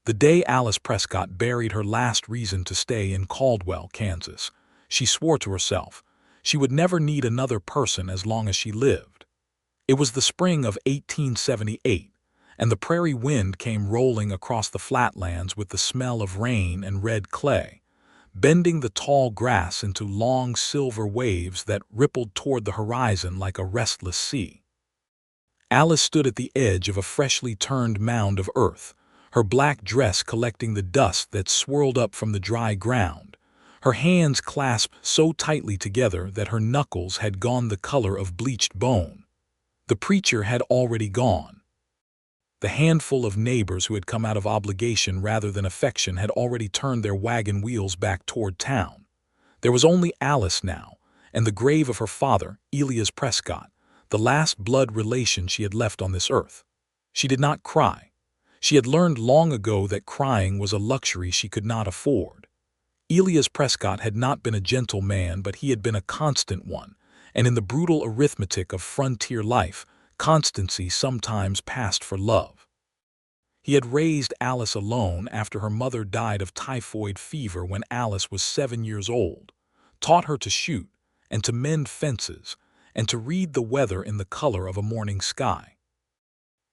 The day Alice Prescott buried her last reason to stay in Caldwell, Kansas, she swore to herself she would never need another person as long as she lived. It was the spring of 1878, and the prairie wind came rolling across the flatlands with the smell of rain and red clay, bending the tall grass into long silver waves that rippled toward the horizon like a restless sea. Alice stood at the edge of a freshly turned mound of earth, her black dress collecting the dust that swirled up from the dry ground, her hands clasped so tightly together that her knuckles had gone the color of bleached bone. The preacher had already gone. The handful of neighbors who had come out of obligation rather than affection had already turned their wagon wheels back toward town. There was only Alice now, and the grave of her father, Elias Prescott, the last blood relation she had left on this earth. She did not cry. She had learned long ago that crying was a luxury she could not afford. Elias Prescott had not been a gentle man, but he had been a constant one, and in the brutal arithmetic of frontier life, constancy sometimes passed for love. He had raised Alice alone after her mother died of typhoid fever when Alice was 7 years old, taught her to shoot and to mend fences and to read the weather in the color of a morning sky.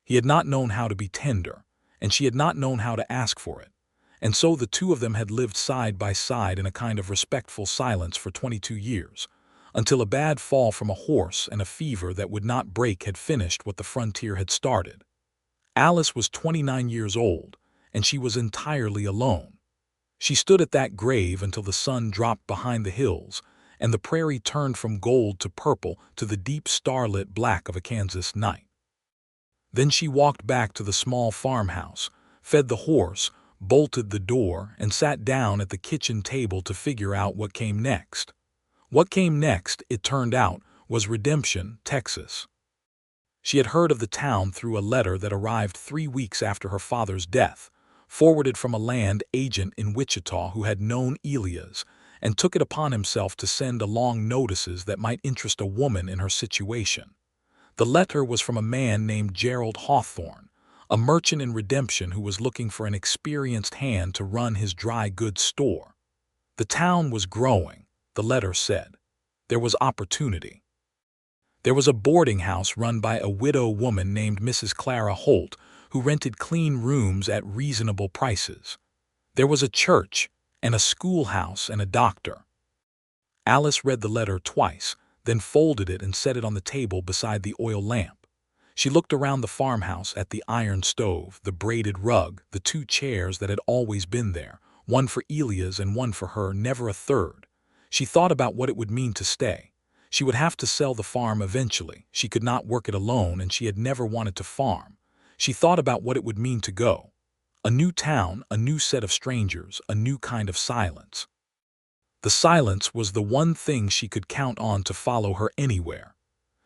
He had not known how to be tender, and she had not known how to ask for it, and so the two of them had lived side by side in a kind of respectful silence for 22 years, until a bad fall from a horse and a fever that would not break had finished what the frontier had started. Alice was 29 years old, and she was entirely alone. She stood at that grave until the sun dropped behind the hills, and the prairie turned from gold to purple to the deep starlit black of a Kansas night. Then she walked back to the small farmhouse, fed the horse, bolted the door, and sat down at the kitchen table to figure out what came next. What came next, it turned out, was Redemption, Texas. She had heard of the town through a letter that arrived 3 weeks after her father's death, forwarded from a land agent in Wichita who had known Elias, and took it upon himself to send along notices that might interest a woman in her situation. The letter was from a man named Gerald Hawthorne, a merchant in Redemption who was looking for an experienced hand to run his dry goods store. The town was growing, the letter said. There was opportunity. There was a boarding house run by a widow woman named Mrs. Clara Holt, who rented clean rooms at reasonable prices. There was a church, and a schoolhouse, and a doctor. Alice read the letter twice, then folded it and set it on the table beside the oil lamp. She looked around the farmhouse at the iron stove, the braided rug, the 2 chairs that had always been there, one for Elias and one for her, never a third. She thought about what it would mean to stay. She would have to sell the farm eventually. She could not work it alone, and she had never wanted to farm. She thought about what it would mean to go. A new town, a new set of strangers, a new kind of silence. The silence was the one thing she could count on to follow her anywhere.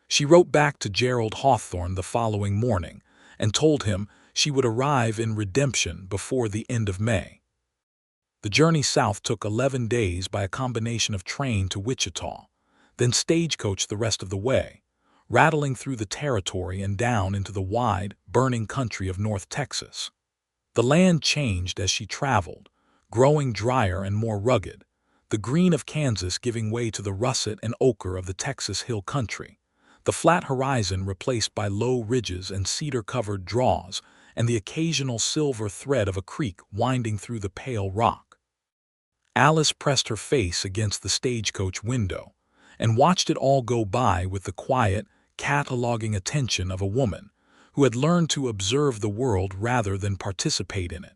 She wrote back to Gerald Hawthorne the following morning and told him she would arrive in Redemption before the end of May. The journey south took 11 days by a combination of train to Wichita, then stagecoach the rest of the way, rattling through the territory and down into the wide, burning country of North Texas. The land changed as she traveled, growing drier and more rugged, the green of Kansas giving way to the russet and ochre of the Texas hill country, the flat horizon replaced by low ridges and cedar-covered draws, and the occasional silver thread of a creek winding through the pale rock. Alice pressed her face against the stagecoach window and watched it all go by with the quiet, cataloging attention of a woman who had learned to observe the world rather than participate in it.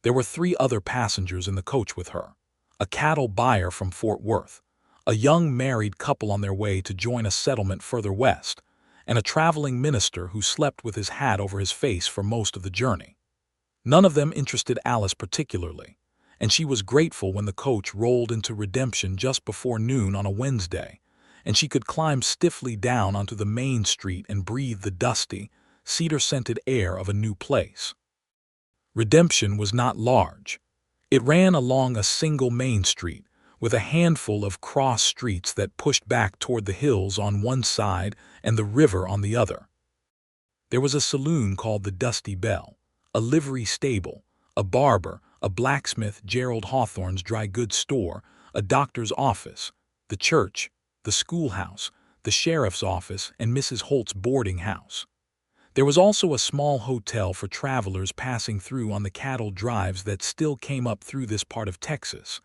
There were 3 other passengers in the coach with her: a cattle buyer from Fort Worth, a young married couple on their way to join a settlement further west, and a traveling minister who slept with his hat over his face for most of the journey. None of them interested Alice particularly, and she was grateful when the coach rolled into Redemption just before noon on a Wednesday, and she could climb stiffly down onto the main street and breathe the dusty, cedar-scented air of a new place. Redemption was not large. It ran along a single main street, with a handful of cross streets that pushed back toward the hills on one side and the river on the other. There was a saloon called the Dusty Bell, a livery stable, A barber, a blacksmith, Gerald Hawthorne's dry goods store, a doctor's office, the church, the schoolhouse, the sheriff's office, and Mrs. Holt's boarding house. There was also a small hotel for travelers passing through on the cattle drives that still came up through this part of Texas,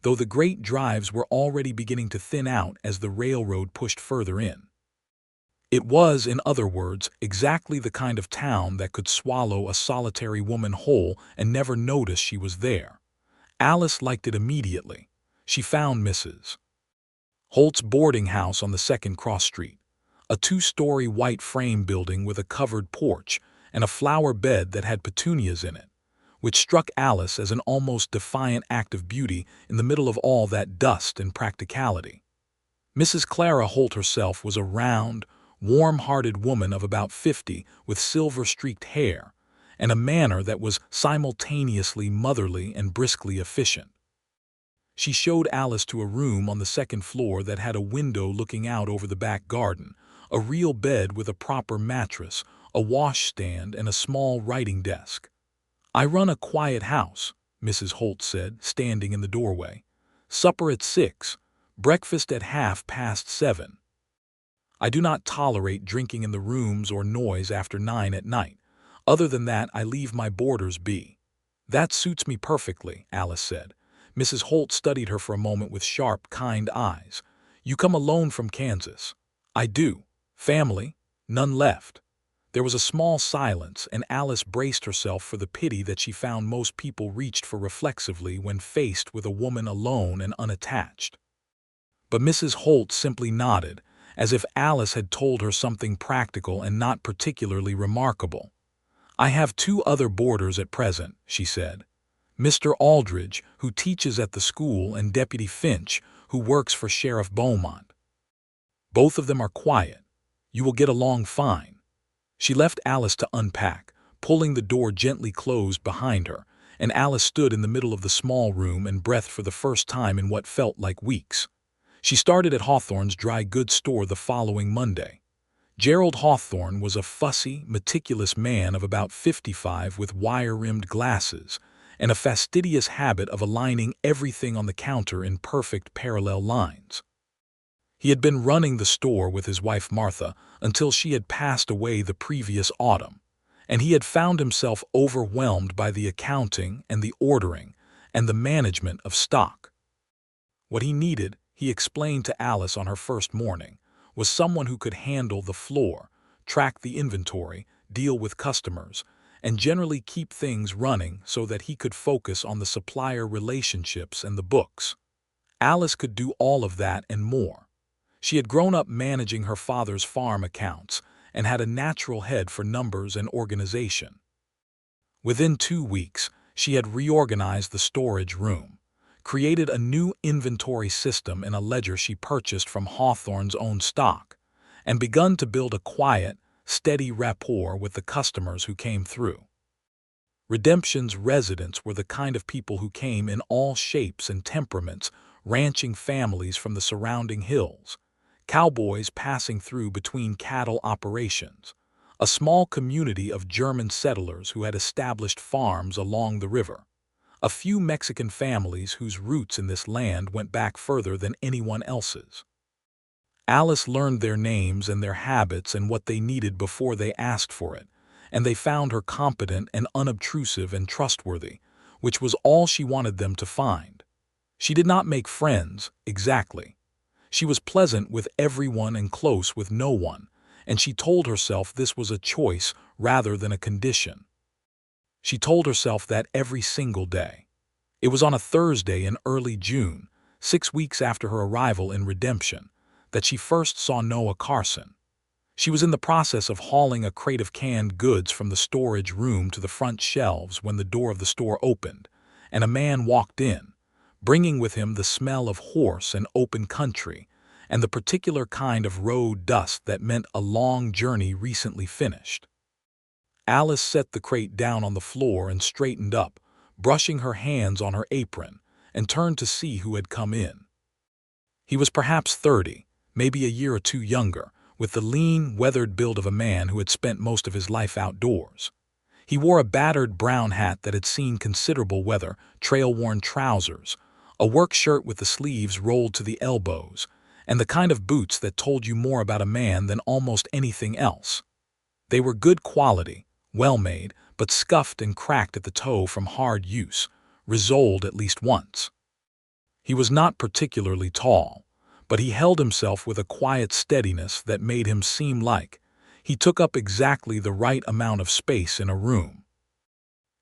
though the great drives were already beginning to thin out as the railroad pushed further in. It was, in other words, exactly the kind of town that could swallow a solitary woman whole and never notice she was there. Alice liked it immediately. She found Mrs. Holt's boarding house on the second cross street, a two-story white frame building with a covered porch and a flower bed that had petunias in it, which struck Alice as an almost defiant act of beauty in the middle of all that dust and practicality. Mrs. Clara Holt herself was a round, warm-hearted woman of about 50 with silver-streaked hair and a manner that was simultaneously motherly and briskly efficient. She showed Alice to a room on the second floor that had a window looking out over the back garden, a real bed with a proper mattress, a washstand, and a small writing desk. "I run a quiet house," Mrs. Holt said, standing in the doorway. "Supper at 6, breakfast at 7:30. I do not tolerate drinking in the rooms or noise after 9 at night. Other than that, I leave my boarders be." "That suits me perfectly," Alice said. Mrs. Holt studied her for a moment with sharp, kind eyes. "You come alone from Kansas?" "I do. Family? None left." There was a small silence, and Alice braced herself for the pity that she found most people reached for reflexively when faced with a woman alone and unattached. But Mrs. Holt simply nodded, as if Alice had told her something practical and not particularly remarkable. "I have 2 other boarders at present," she said. "Mr. Aldridge, who teaches at the school, and Deputy Finch, who works for Sheriff Beaumont. Both of them are quiet. You will get along fine." She left Alice to unpack, pulling the door gently closed behind her, and Alice stood in the middle of the small room and breathed for the first time in what felt like weeks. She started at Hawthorne's dry goods store the following Monday. Gerald Hawthorne was a fussy, meticulous man of about 55 with wire-rimmed glasses and a fastidious habit of aligning everything on the counter in perfect parallel lines. He had been running the store with his wife Martha until she had passed away the previous autumn, and he had found himself overwhelmed by the accounting and the ordering and the management of stock. What he needed, he explained to Alice on her first morning, was someone who could handle the floor, track the inventory, deal with customers, and generally keep things running so that he could focus on the supplier relationships and the books. Alice could do all of that and more. She had grown up managing her father's farm accounts and had a natural head for numbers and organization. Within 2 weeks, she had reorganized the storage room, created a new inventory system in a ledger she purchased from Hawthorne's own stock, and begun to build a quiet, steady rapport with the customers who came through. Redemption's residents were the kind of people who came in all shapes and temperaments, ranching families from the surrounding hills, cowboys passing through between cattle operations, a small community of German settlers who had established farms along the river, a few Mexican families whose roots in this land went back further than anyone else's. Alice learned their names and their habits and what they needed before they asked for it, and they found her competent and unobtrusive and trustworthy, which was all she wanted them to find. She did not make friends, exactly. She was pleasant with everyone and close with no one, and she told herself this was a choice rather than a condition. She told herself that every single day. It was on a Thursday in early June, 6 weeks after her arrival in Redemption, that she first saw Noah Carson. She was in the process of hauling a crate of canned goods from the storage room to the front shelves when the door of the store opened, and a man walked in, bringing with him the smell of horse and open country, and the particular kind of road dust that meant a long journey recently finished. Alice set the crate down on the floor and straightened up, brushing her hands on her apron, and turned to see who had come in. He was perhaps 30, maybe a year or 2 younger, with the lean, weathered build of a man who had spent most of his life outdoors. He wore a battered brown hat that had seen considerable weather, trail-worn trousers, a work shirt with the sleeves rolled to the elbows, and the kind of boots that told you more about a man than almost anything else. They were good quality, well-made, but scuffed and cracked at the toe from hard use, resoled at least once. He was not particularly tall, but he held himself with a quiet steadiness that made him seem like he took up exactly the right amount of space in a room.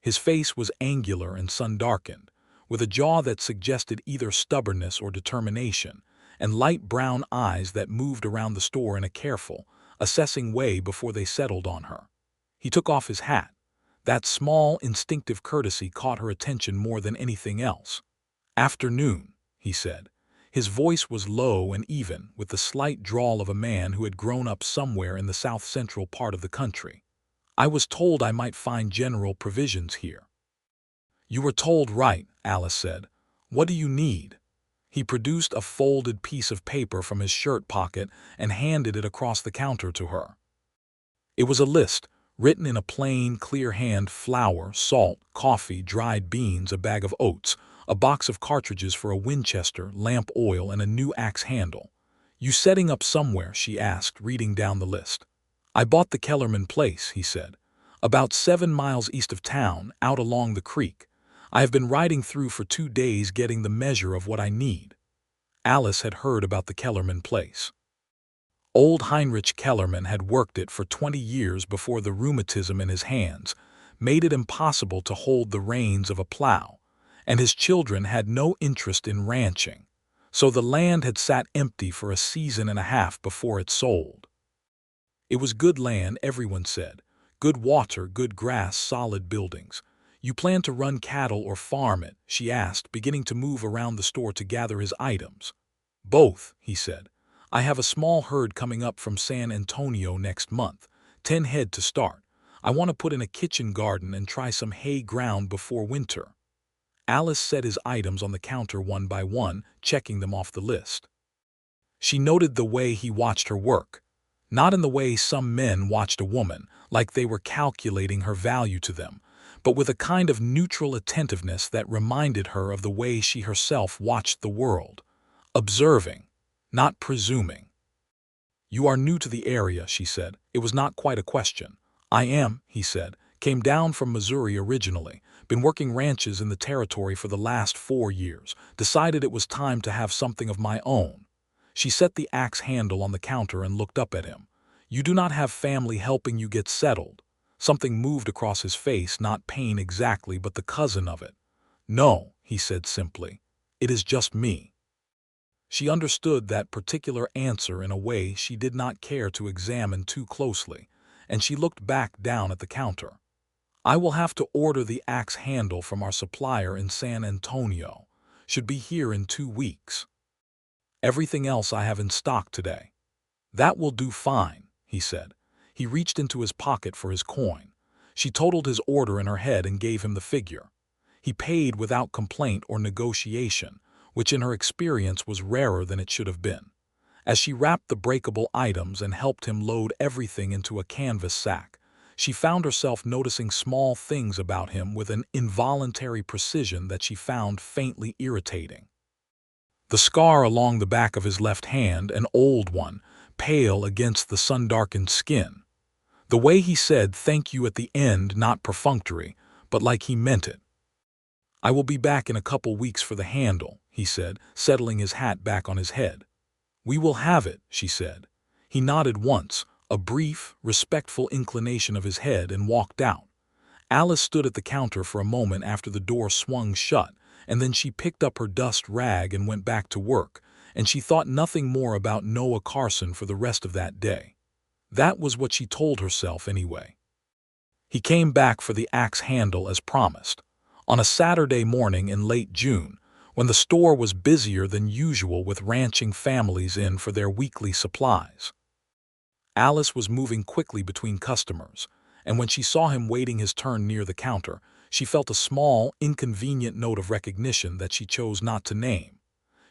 His face was angular and sun-darkened, with a jaw that suggested either stubbornness or determination, and light brown eyes that moved around the store in a careful, assessing way before they settled on her. He took off his hat. That small, instinctive courtesy caught her attention more than anything else. "Afternoon," he said. His voice was low and even, with the slight drawl of a man who had grown up somewhere in the south-central part of the country. "I was told I might find general provisions here." "You were told right," Alice said. "What do you need?" He produced a folded piece of paper from his shirt pocket and handed it across the counter to her. It was a list, written in a plain, clear hand: flour, salt, coffee, dried beans, a bag of oats, a box of cartridges for a Winchester, lamp oil, and a new axe handle. "You setting up somewhere?" she asked, reading down the list. "I bought the Kellerman place," he said. "About 7 miles east of town, out along the creek. I have been riding through for 2 days getting the measure of what I need." Alice had heard about the Kellerman place. Old Heinrich Kellerman had worked it for 20 years before the rheumatism in his hands made it impossible to hold the reins of a plow, and his children had no interest in ranching, so the land had sat empty for a season and a half before it sold. It was good land, everyone said. Good water, good grass, solid buildings. "You plan to run cattle or farm it?" she asked, beginning to move around the store to gather his items. "Both," he said. "I have a small herd coming up from San Antonio next month, 10 head to start. I want to put in a kitchen garden and try some hay ground before winter." Alice set his items on the counter one by one, checking them off the list. She noted the way he watched her work, not in the way some men watched a woman, like they were calculating her value to them, but with a kind of neutral attentiveness that reminded her of the way she herself watched the world, observing, not presuming. "You are new to the area," she said. It was not quite a question. "I am," he said. "Came down from Missouri originally. Been working ranches in the territory for the last 4 years. Decided it was time to have something of my own." She set the axe handle on the counter and looked up at him. "You do not have family helping you get settled?" Something moved across his face, not pain exactly, but the cousin of it. "No," he said simply. "It is just me." She understood that particular answer in a way she did not care to examine too closely, and she looked back down at the counter. "I will have to order the axe handle from our supplier in San Antonio. Should be here in 2 weeks. Everything else I have in stock today." "That will do fine," he said. He reached into his pocket for his coin. She totaled his order in her head and gave him the figure. He paid without complaint or negotiation, which in her experience was rarer than it should have been. As she wrapped the breakable items and helped him load everything into a canvas sack, she found herself noticing small things about him with an involuntary precision that she found faintly irritating. The scar along the back of his left hand, an old one, pale against the sun-darkened skin. The way he said "thank you" at the end, not perfunctory, but like he meant it. "I will be back in a couple weeks for the handle," he said, settling his hat back on his head. "We will have it," she said. He nodded once, a brief, respectful inclination of his head, and walked out. Alice stood at the counter for a moment after the door swung shut, and then she picked up her dust rag and went back to work, and she thought nothing more about Noah Carson for the rest of that day. That was what she told herself anyway. He came back for the axe handle as promised, on a Saturday morning in late June, when the store was busier than usual with ranching families in for their weekly supplies. Alice was moving quickly between customers, and when she saw him waiting his turn near the counter, she felt a small, inconvenient note of recognition that she chose not to name.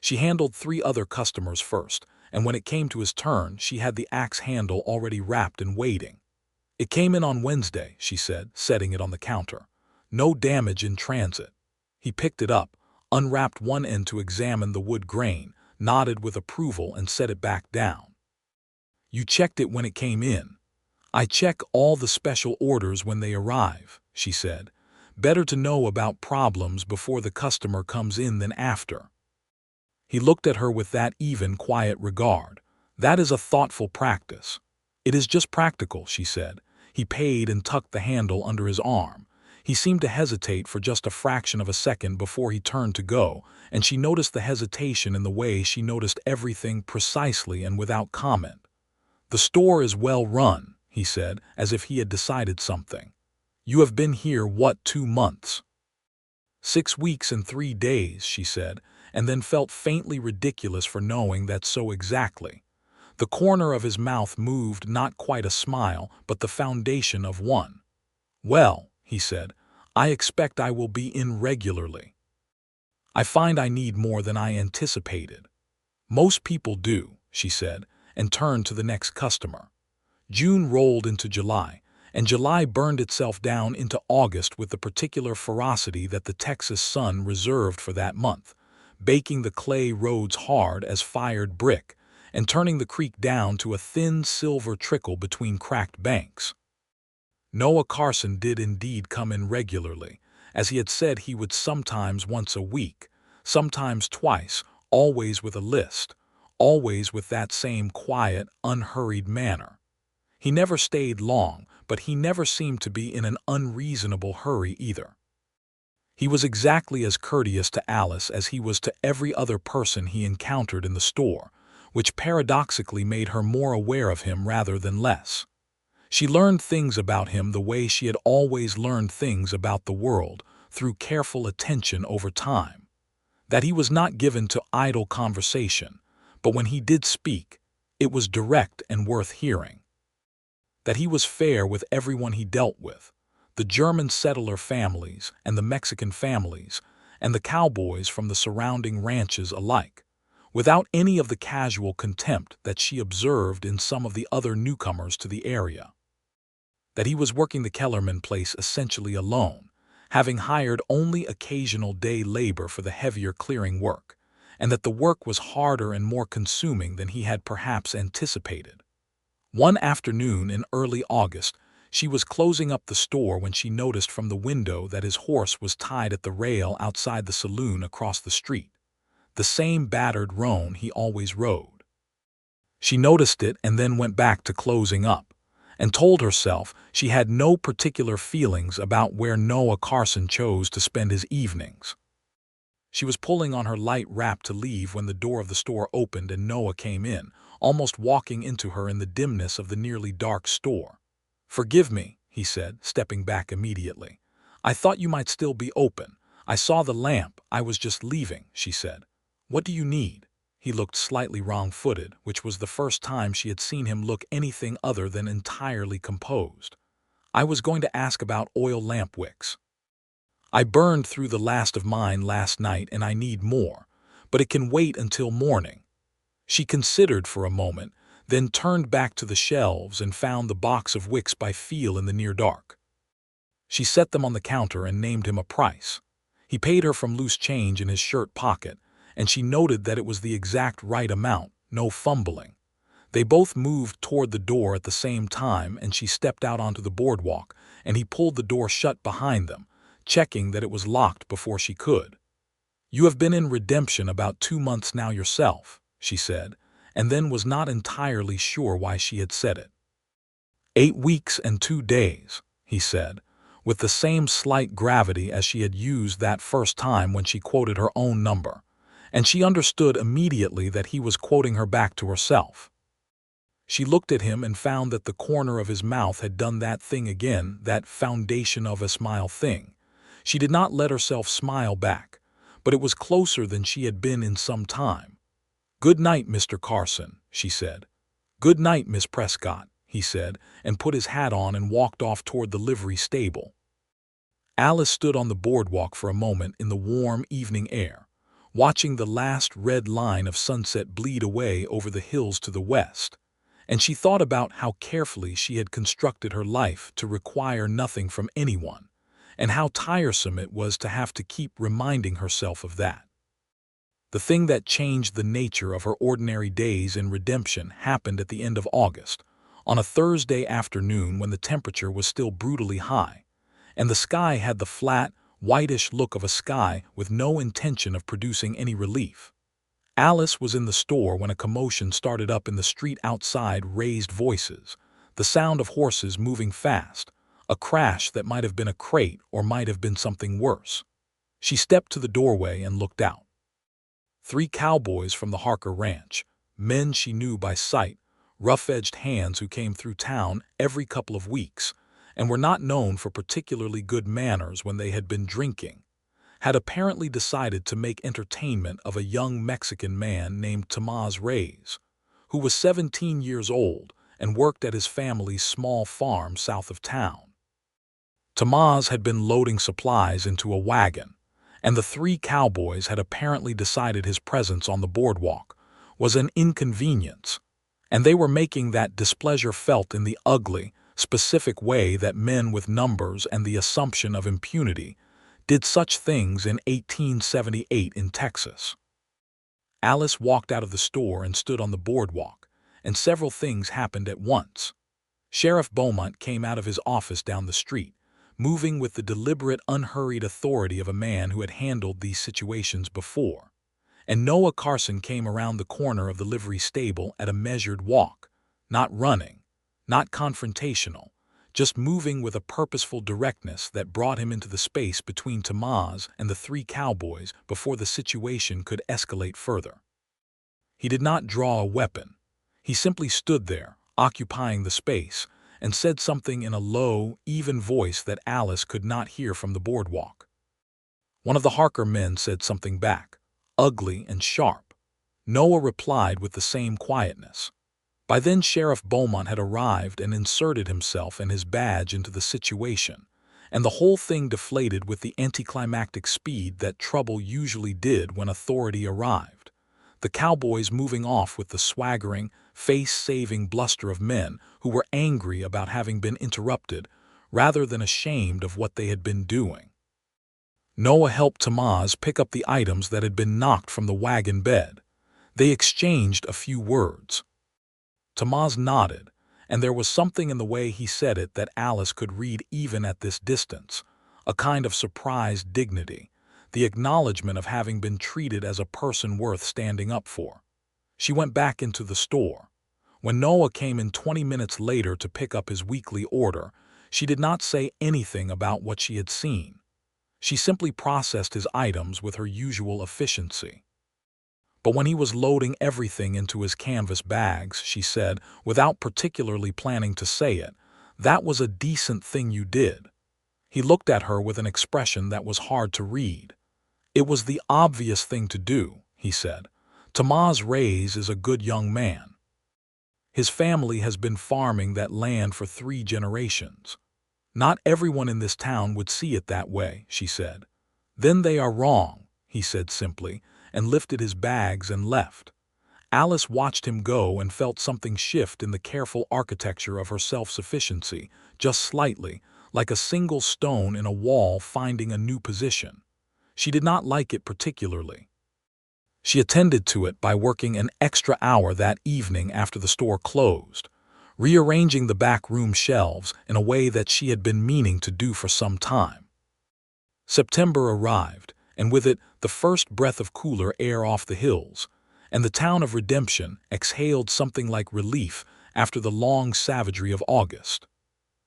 She handled 3 other customers first, and when it came to his turn, she had the axe handle already wrapped and waiting. "It came in on Wednesday," she said, setting it on the counter. "No damage in transit." He picked it up, unwrapped one end to examine the wood grain, nodded with approval and set it back down. "You checked it when it came in." "I check all the special orders when they arrive," she said. "Better to know about problems before the customer comes in than after." He looked at her with that even, quiet regard. "That is a thoughtful practice." "It is just practical," she said. He paid and tucked the handle under his arm. He seemed to hesitate for just a fraction of a second before he turned to go, and she noticed the hesitation in the way she noticed everything precisely and without comment. "The store is well run," he said, as if he had decided something. "You have been here, what, 2 months?" 6 weeks and 3 days, she said, and then felt faintly ridiculous for knowing that so exactly. The corner of his mouth moved, not quite a smile, but the foundation of one. "Well," he said, "I expect I will be in regularly. I find I need more than I anticipated." "Most people do," she said, and turned to the next customer. June rolled into July, and July burned itself down into August with the particular ferocity that the Texas sun reserved for that month, baking the clay roads hard as fired brick, and turning the creek down to a thin silver trickle between cracked banks. Noah Carson did indeed come in regularly, as he had said he would, sometimes once a week, sometimes twice, always with a list, always with that same quiet, unhurried manner. He never stayed long, but he never seemed to be in an unreasonable hurry either. He was exactly as courteous to Alice as he was to every other person he encountered in the store, which paradoxically made her more aware of him rather than less. She learned things about him the way she had always learned things about the world, through careful attention over time. That he was not given to idle conversation, but when he did speak, it was direct and worth hearing. That he was fair with everyone he dealt with, the German settler families and the Mexican families, and the cowboys from the surrounding ranches alike, without any of the casual contempt that she observed in some of the other newcomers to the area. That he was working the Kellerman place essentially alone, having hired only occasional day labor for the heavier clearing work, and that the work was harder and more consuming than he had perhaps anticipated. One afternoon in early August, she was closing up the store when she noticed from the window that his horse was tied at the rail outside the saloon across the street, the same battered roan he always rode. She noticed it and then went back to closing up, and told herself she had no particular feelings about where Noah Carson chose to spend his evenings. She was pulling on her light wrap to leave when the door of the store opened and Noah came in, almost walking into her in the dimness of the nearly dark store. "Forgive me," he said, stepping back immediately. "I thought you might still be open. I saw the lamp. I was just leaving," she said. "What do you need?" He looked slightly wrong-footed, which was the first time she had seen him look anything other than entirely composed. "I was going to ask about oil lamp wicks. I burned through the last of mine last night and I need more, but it can wait until morning." She considered for a moment, then turned back to the shelves and found the box of wicks by feel in the near dark. She set them on the counter and named him a price. He paid her from loose change in his shirt pocket, and she noted that it was the exact right amount, no fumbling. They both moved toward the door at the same time, and she stepped out onto the boardwalk, and he pulled the door shut behind them, checking that it was locked before she could. "You have been in redemption about 2 months now yourself," she said, and then was not entirely sure why she had said it. 8 weeks and 2 days, he said, with the same slight gravity as she had used that first time when she quoted her own number, and she understood immediately that he was quoting her back to herself. She looked at him and found that the corner of his mouth had done that thing again, that foundation of a smile thing. She did not let herself smile back, but it was closer than she had been in some time. "Good night, Mr. Carson," she said. "Good night, Miss Prescott," he said, and put his hat on and walked off toward the livery stable. Alice stood on the boardwalk for a moment in the warm evening air, watching the last red line of sunset bleed away over the hills to the west, and she thought about how carefully she had constructed her life to require nothing from anyone, and how tiresome it was to have to keep reminding herself of that. The thing that changed the nature of her ordinary days in redemption happened at the end of August, on a Thursday afternoon when the temperature was still brutally high, and the sky had the flat, whitish look of a sky with no intention of producing any relief. Alice was in the store when a commotion started up in the street outside. Raised voices, the sound of horses moving fast, a crash that might have been a crate or might have been something worse. She stepped to the doorway and looked out. 3 cowboys from the Harker Ranch, men she knew by sight, rough-edged hands who came through town every couple of weeks and were not known for particularly good manners when they had been drinking, had apparently decided to make entertainment of a young Mexican man named Tomás Reyes, who was 17 years old and worked at his family's small farm south of town. Tomás had been loading supplies into a wagon, and the 3 cowboys had apparently decided his presence on the boardwalk was an inconvenience, and they were making that displeasure felt in the ugly, specific way that men with numbers and the assumption of impunity did such things in 1878 in Texas. Alice walked out of the store and stood on the boardwalk, and several things happened at once. Sheriff Beaumont came out of his office down the street, moving with the deliberate, unhurried authority of a man who had handled these situations before. And Noah Carson came around the corner of the livery stable at a measured walk, not running, not confrontational, just moving with a purposeful directness that brought him into the space between Tomás and the 3 cowboys before the situation could escalate further. He did not draw a weapon. He simply stood there, occupying the space, and said something in a low, even voice that Alice could not hear from the boardwalk. One of the Harker men said something back, ugly and sharp. Noah replied with the same quietness. By then Sheriff Beaumont had arrived and inserted himself and his badge into the situation, and the whole thing deflated with the anticlimactic speed that trouble usually did when authority arrived. The cowboys moving off with the swaggering, face-saving bluster of men who were angry about having been interrupted rather than ashamed of what they had been doing. Noah helped Tomás pick up the items that had been knocked from the wagon bed. They exchanged a few words. Tomás nodded, and there was something in the way he said it that Alice could read even at this distance, a kind of surprised dignity, the acknowledgement of having been treated as a person worth standing up for. She went back into the store. When Noah came in 20 minutes later to pick up his weekly order, she did not say anything about what she had seen. She simply processed his items with her usual efficiency. But when he was loading everything into his canvas bags, she said, without particularly planning to say it, "That was a decent thing you did." He looked at her with an expression that was hard to read. "It was the obvious thing to do," he said. "Tomás Reyes is a good young man. His family has been farming that land for 3 generations. Not everyone in this town would see it that way," she said. "Then they are wrong," he said simply, and lifted his bags and left. Alice watched him go and felt something shift in the careful architecture of her self-sufficiency, just slightly, like a single stone in a wall finding a new position. She did not like it particularly. She attended to it by working an extra hour that evening after the store closed, rearranging the back room shelves in a way that she had been meaning to do for some time. September arrived, and with it the first breath of cooler air off the hills, and the town of Redemption exhaled something like relief after the long savagery of August.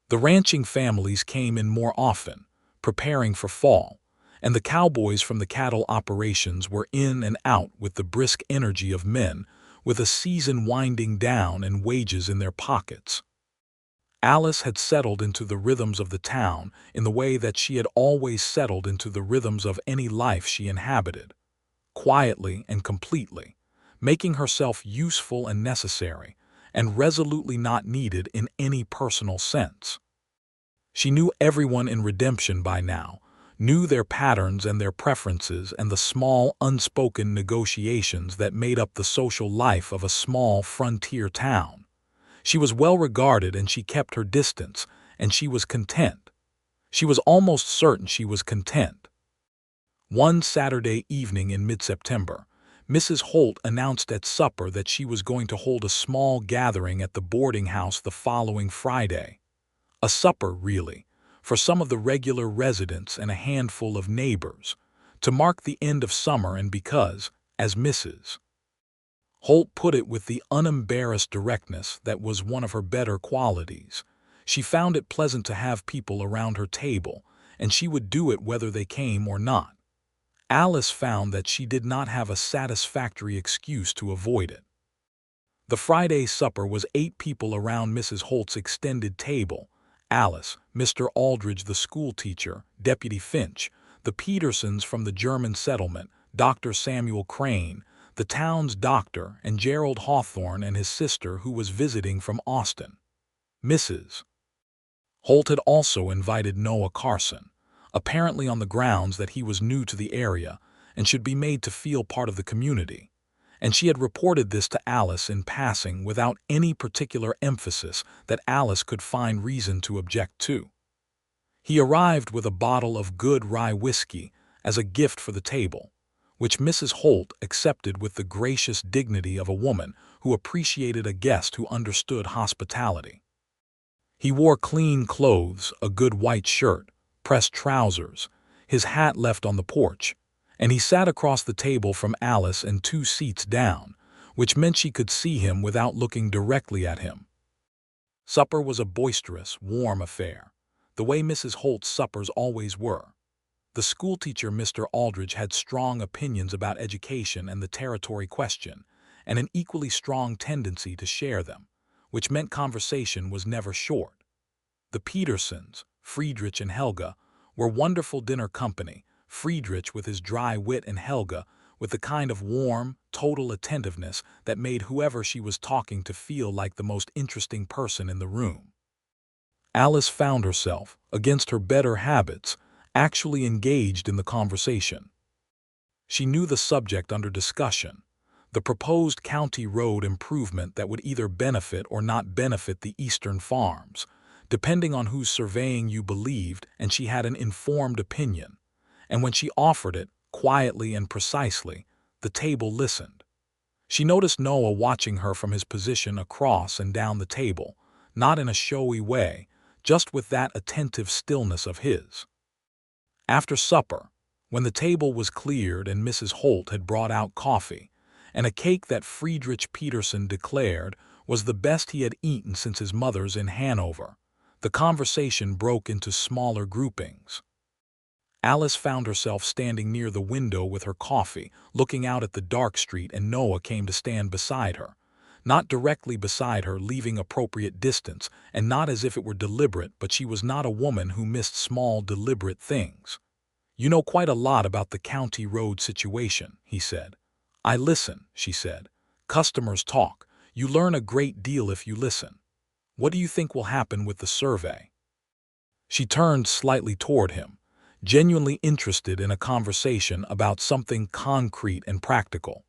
The ranching families came in more often, preparing for fall, and the cowboys from the cattle operations were in and out with the brisk energy of men with a season winding down and wages in their pockets. Alice had settled into the rhythms of the town in the way that she had always settled into the rhythms of any life she inhabited, quietly and completely, making herself useful and necessary, and resolutely not needed in any personal sense. She knew everyone in Redemption by now, knew their patterns and their preferences and the small, unspoken negotiations that made up the social life of a small frontier town. She was well regarded and she kept her distance, and she was content. She was almost certain she was content. One Saturday evening in mid-September, Mrs. Holt announced at supper that she was going to hold a small gathering at the boarding house the following Friday. A supper, really, for some of the regular residents and a handful of neighbors, to mark the end of summer and because, as Mrs. Holt put it with the unembarrassed directness that was one of her better qualities, she found it pleasant to have people around her table, and she would do it whether they came or not. Alice found that she did not have a satisfactory excuse to avoid it. The Friday supper was 8 people around Mrs. Holt's extended table: Alice, Mr. Aldridge the schoolteacher, Deputy Finch, the Petersons from the German settlement, Dr. Samuel Crane, the town's doctor, and Gerald Hawthorne and his sister who was visiting from Austin. Mrs. Holt had also invited Noah Carson, apparently on the grounds that he was new to the area and should be made to feel part of the community, and she had reported this to Alice in passing without any particular emphasis that Alice could find reason to object to. He arrived with a bottle of good rye whiskey as a gift for the table, which Mrs. Holt accepted with the gracious dignity of a woman who appreciated a guest who understood hospitality. He wore clean clothes, a good white shirt, pressed trousers, his hat left on the porch, and he sat across the table from Alice and 2 seats down, which meant she could see him without looking directly at him. Supper was a boisterous, warm affair, the way Mrs. Holt's suppers always were. The schoolteacher, Mr. Aldridge, had strong opinions about education and the territory question, and an equally strong tendency to share them, which meant conversation was never short. The Petersons, Friedrich and Helga, were wonderful dinner company, Friedrich with his dry wit and Helga with the kind of warm, total attentiveness that made whoever she was talking to feel like the most interesting person in the room. Alice found herself, against her better habits, actually engaged in the conversation. She knew the subject under discussion, the proposed county road improvement that would either benefit or not benefit the eastern farms, depending on whose surveying you believed, and she had an informed opinion. And when she offered it, quietly and precisely, the table listened. She noticed Noah watching her from his position across and down the table, not in a showy way, just with that attentive stillness of his. After supper, when the table was cleared and Mrs. Holt had brought out coffee, and a cake that Friedrich Peterson declared was the best he had eaten since his mother's in Hanover, the conversation broke into smaller groupings. Alice found herself standing near the window with her coffee, looking out at the dark street, and Noah came to stand beside her. Not directly beside her, leaving appropriate distance, and not as if it were deliberate, but she was not a woman who missed small, deliberate things. "You know quite a lot about the county road situation," he said. "I listen," she said. "Customers talk. You learn a great deal if you listen. What do you think will happen with the survey?" She turned slightly toward him, genuinely interested in a conversation about something concrete and practical.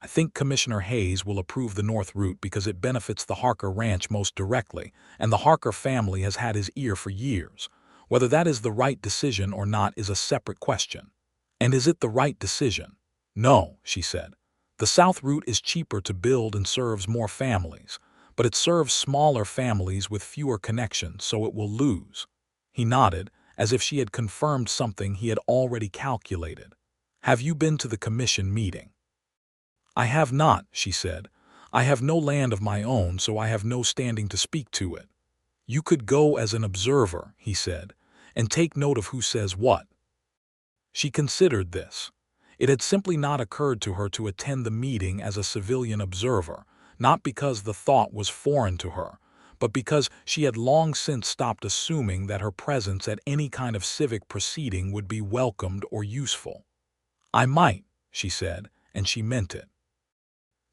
"I think Commissioner Hayes will approve the north route because it benefits the Harker Ranch most directly, and the Harker family has had his ear for years. Whether that is the right decision or not is a separate question." "And is it the right decision?" "No," she said. "The south route is cheaper to build and serves more families, but it serves smaller families with fewer connections, so it will lose." He nodded, as if she had confirmed something he had already calculated. "Have you been to the commission meeting?" "I have not," she said. "I have no land of my own, so I have no standing to speak to it." "You could go as an observer," he said, "and take note of who says what." She considered this. It had simply not occurred to her to attend the meeting as a civilian observer, not because the thought was foreign to her, but because she had long since stopped assuming that her presence at any kind of civic proceeding would be welcomed or useful. "I might," she said, and she meant it.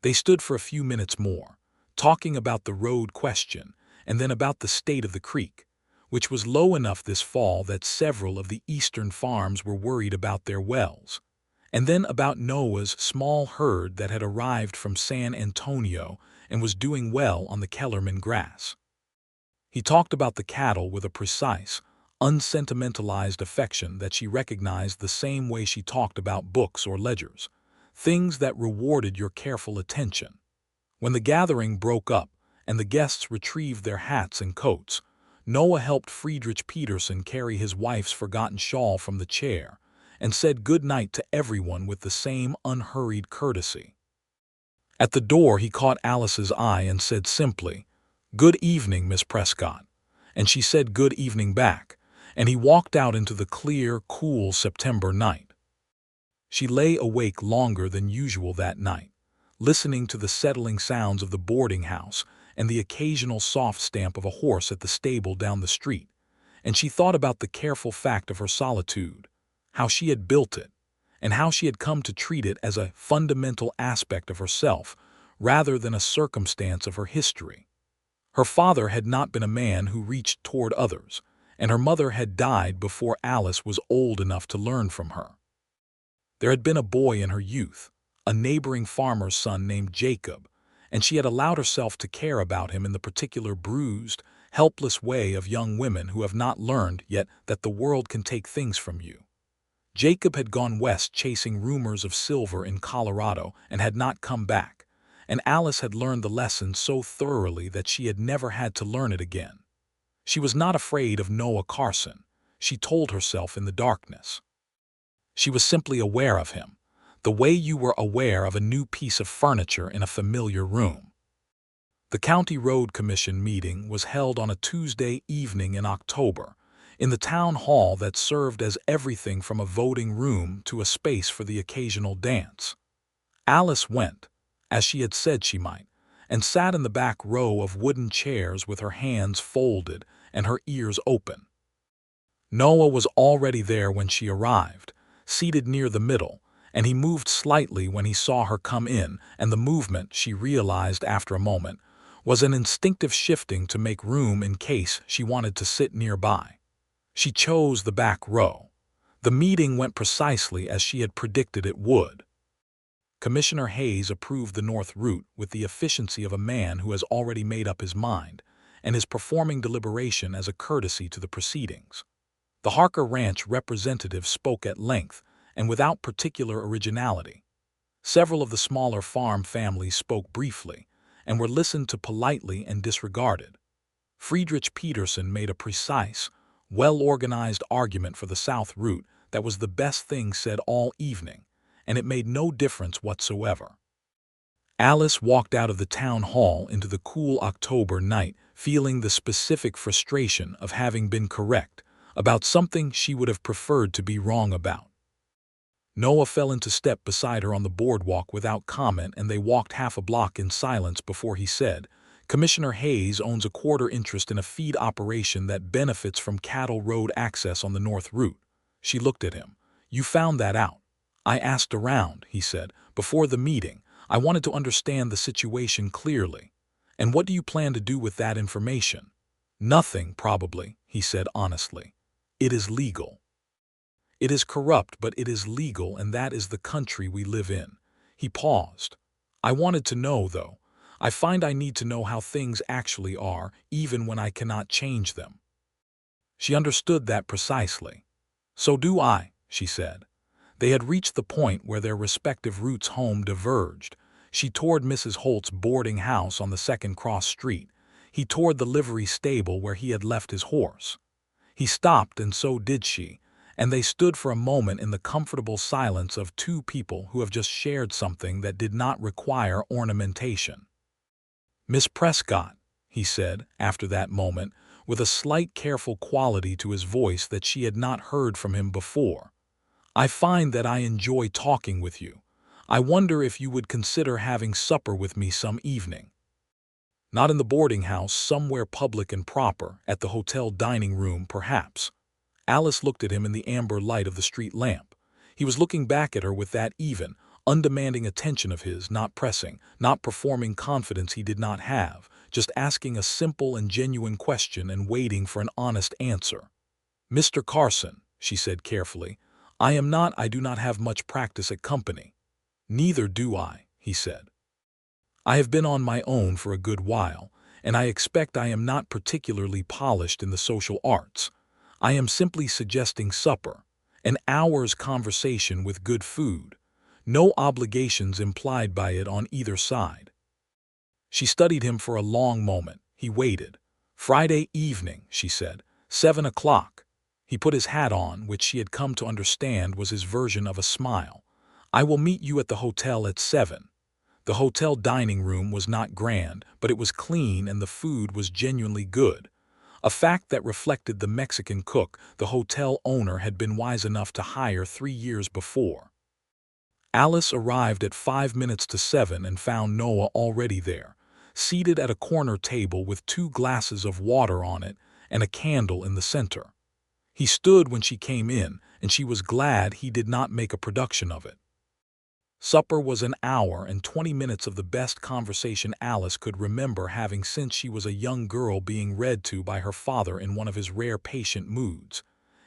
They stood for a few minutes more, talking about the road question and then about the state of the creek, which was low enough this fall that several of the eastern farms were worried about their wells, And then about Noah's small herd that had arrived from San Antonio and was doing well on the Kellerman grass. He talked about the cattle with a precise, unsentimentalized affection that she recognized the same way she talked about books or ledgers, things that rewarded your careful attention. When the gathering broke up and the guests retrieved their hats and coats, Noah helped Friedrich Peterson carry his wife's forgotten shawl from the chair and said good night to everyone with the same unhurried courtesy. At the door he caught Alice's eye and said simply, "Good evening, Miss Prescott," and she said good evening back, and he walked out into the clear, cool September night. She lay awake longer than usual that night, listening to the settling sounds of the boarding house and the occasional soft stamp of a horse at the stable down the street, and she thought about the careful fact of her solitude, how she had built it, and how she had come to treat it as a fundamental aspect of herself rather than a circumstance of her history. Her father had not been a man who reached toward others, and her mother had died before Alice was old enough to learn from her. There had been a boy in her youth, a neighboring farmer's son named Jacob, and she had allowed herself to care about him in the particular bruised, helpless way of young women who have not learned yet that the world can take things from you. Jacob had gone west chasing rumors of silver in Colorado and had not come back, and Alice had learned the lesson so thoroughly that she had never had to learn it again. She was not afraid of Noah Carson, she told herself in the darkness. She was simply aware of him, the way you were aware of a new piece of furniture in a familiar room. The County Road Commission meeting was held on a Tuesday evening in October, in the town hall that served as everything from a voting room to a space for the occasional dance. Alice went, as she had said she might, and sat in the back row of wooden chairs with her hands folded and her ears open. Noah was already there when she arrived, seated near the middle, and he moved slightly when he saw her come in, and the movement, she realized after a moment, was an instinctive shifting to make room in case she wanted to sit nearby. She chose the back row. The meeting went precisely as she had predicted it would. Commissioner Hayes approved the north route with the efficiency of a man who has already made up his mind and is performing deliberation as a courtesy to the proceedings. The Harker Ranch representative spoke at length and without particular originality. Several of the smaller farm families spoke briefly and were listened to politely and disregarded. Friedrich Peterson made a precise, well-organized argument for the south route that was the best thing said all evening, and it made no difference whatsoever. Alice walked out of the town hall into the cool October night feeling the specific frustration of having been correct about something she would have preferred to be wrong about. Noah fell into step beside her on the boardwalk without comment, and they walked half a block in silence before he said, "Commissioner Hayes owns a quarter interest in a feed operation that benefits from cattle road access on the north route." She looked at him. "You found that out?" "I asked around," he said, "before the meeting. I wanted to understand the situation clearly." "And what do you plan to do with that information?" "Nothing, probably," he said honestly. "It is legal. It is corrupt, but it is legal, and that is the country we live in." He paused. "I wanted to know, though. I find I need to know how things actually are, even when I cannot change them." She understood that precisely. "So do I," she said. They had reached the point where their respective routes home diverged. She toward Mrs. Holt's boarding house on the second cross street. He toward the livery stable where he had left his horse. He stopped, and so did she, and they stood for a moment in the comfortable silence of two people who have just shared something that did not require ornamentation. "Miss Prescott," he said, after that moment, with a slight careful quality to his voice that she had not heard from him before, "I find that I enjoy talking with you. I wonder if you would consider having supper with me some evening. Not in the boarding house, somewhere public and proper, at the hotel dining room, perhaps." Alice looked at him in the amber light of the street lamp. He was looking back at her with that even, undemanding attention of his, not pressing, not performing confidence he did not have, just asking a simple and genuine question and waiting for an honest answer. "Mr. Carson," she said carefully, I do not have much practice at company." "Neither do I," he said. "I have been on my own for a good while, and I expect I am not particularly polished in the social arts. I am simply suggesting supper, an hour's conversation with good food, no obligations implied by it on either side." She studied him for a long moment. He waited. "Friday evening," she said, 7 o'clock. He put his hat on, which she had come to understand was his version of a smile. "I will meet you at the hotel at 7. The hotel dining room was not grand, but it was clean and the food was genuinely good, a fact that reflected the Mexican cook the hotel owner had been wise enough to hire 3 years before. Alice arrived at 5 minutes to 7 and found Noah already there, seated at a corner table with 2 glasses of water on it and a candle in the center. He stood when she came in, and she was glad he did not make a production of it. Supper was an hour and 20 minutes of the best conversation Alice could remember having since she was a young girl being read to by her father in one of his rare patient moods.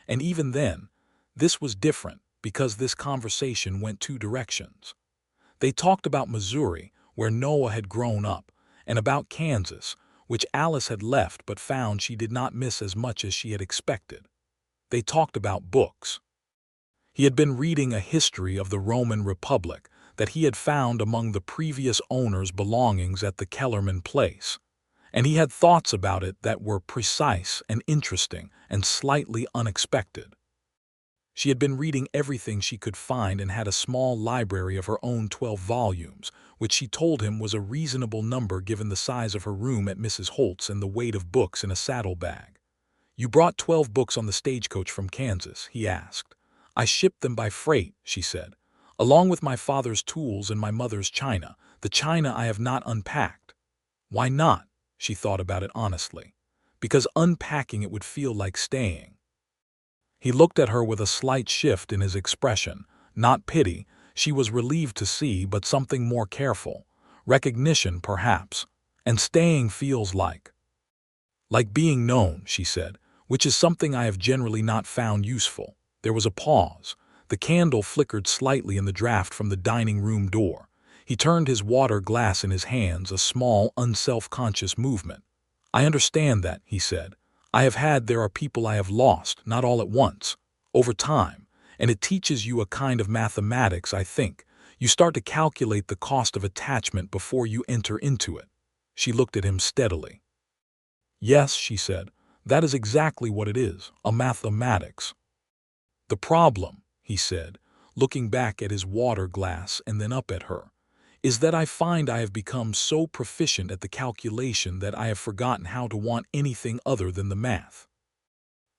And even then, this was different because this conversation went 2 directions. They talked about Missouri, where Noah had grown up, and about Kansas, which Alice had left but found she did not miss as much as she had expected. They talked about books. He had been reading a history of the Roman Republic that he had found among the previous owner's belongings at the Kellerman place, and he had thoughts about it that were precise and interesting and slightly unexpected. She had been reading everything she could find and had a small library of her own 12 volumes, which she told him was a reasonable number given the size of her room at Mrs. Holt's and the weight of books in a saddlebag. "You brought 12 books on the stagecoach from Kansas?" he asked. "I shipped them by freight," she said, "along with my father's tools and my mother's china, the china I have not unpacked." "Why not?" She thought about it honestly. "Because unpacking it would feel like staying." He looked at her with a slight shift in his expression, not pity, she was relieved to see, but something more careful. Recognition, perhaps. "And staying feels like being known," she said, "which is something I have generally not found useful." There was a pause. The candle flickered slightly in the draft from the dining room door. He turned his water glass in his hands, a small, unself-conscious movement. "I understand that," he said. There are people I have lost, not all at once, over time, and it teaches you a kind of mathematics, I think. You start to calculate the cost of attachment before you enter into it." She looked at him steadily. "Yes," she said, "that is exactly what it is, a mathematics." "The problem," he said, looking back at his water glass and then up at her, "is that I find I have become so proficient at the calculation that I have forgotten how to want anything other than the math."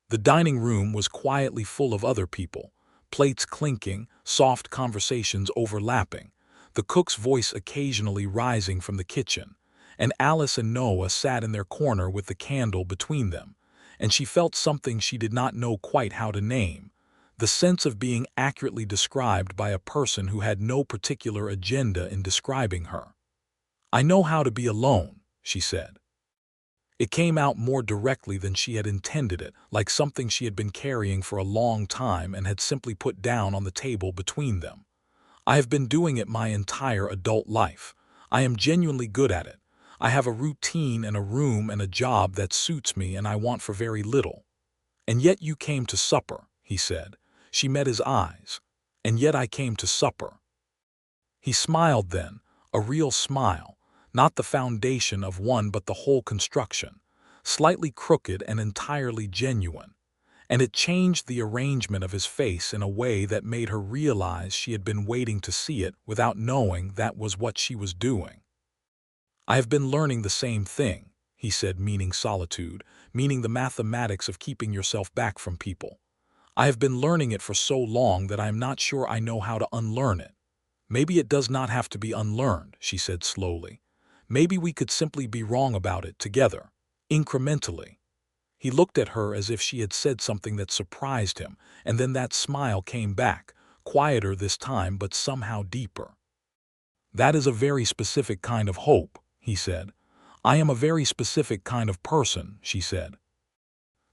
The dining room was quietly full of other people, plates clinking, soft conversations overlapping, the cook's voice occasionally rising from the kitchen, and Alice and Noah sat in their corner with the candle between them, and she felt something she did not know quite how to name, the sense of being accurately described by a person who had no particular agenda in describing her. "I know how to be alone," she said. It came out more directly than she had intended it, like something she had been carrying for a long time and had simply put down on the table between them. "I have been doing it my entire adult life. I am genuinely good at it. I have a routine and a room and a job that suits me, and I want for very little." "And yet you came to supper," he said. She met his eyes. "And yet I came to supper." He smiled then, a real smile, not the foundation of one but the whole construction, slightly crooked and entirely genuine, and it changed the arrangement of his face in a way that made her realize she had been waiting to see it without knowing that was what she was doing. "I have been learning the same thing," he said, meaning solitude, meaning the mathematics of keeping yourself back from people. "I have been learning it for so long that I am not sure I know how to unlearn it." "Maybe it does not have to be unlearned," she said slowly. "Maybe we could simply be wrong about it together, incrementally." He looked at her as if she had said something that surprised him, and then that smile came back, quieter this time but somehow deeper. "That is a very specific kind of hope," he said. "I am a very specific kind of person," she said.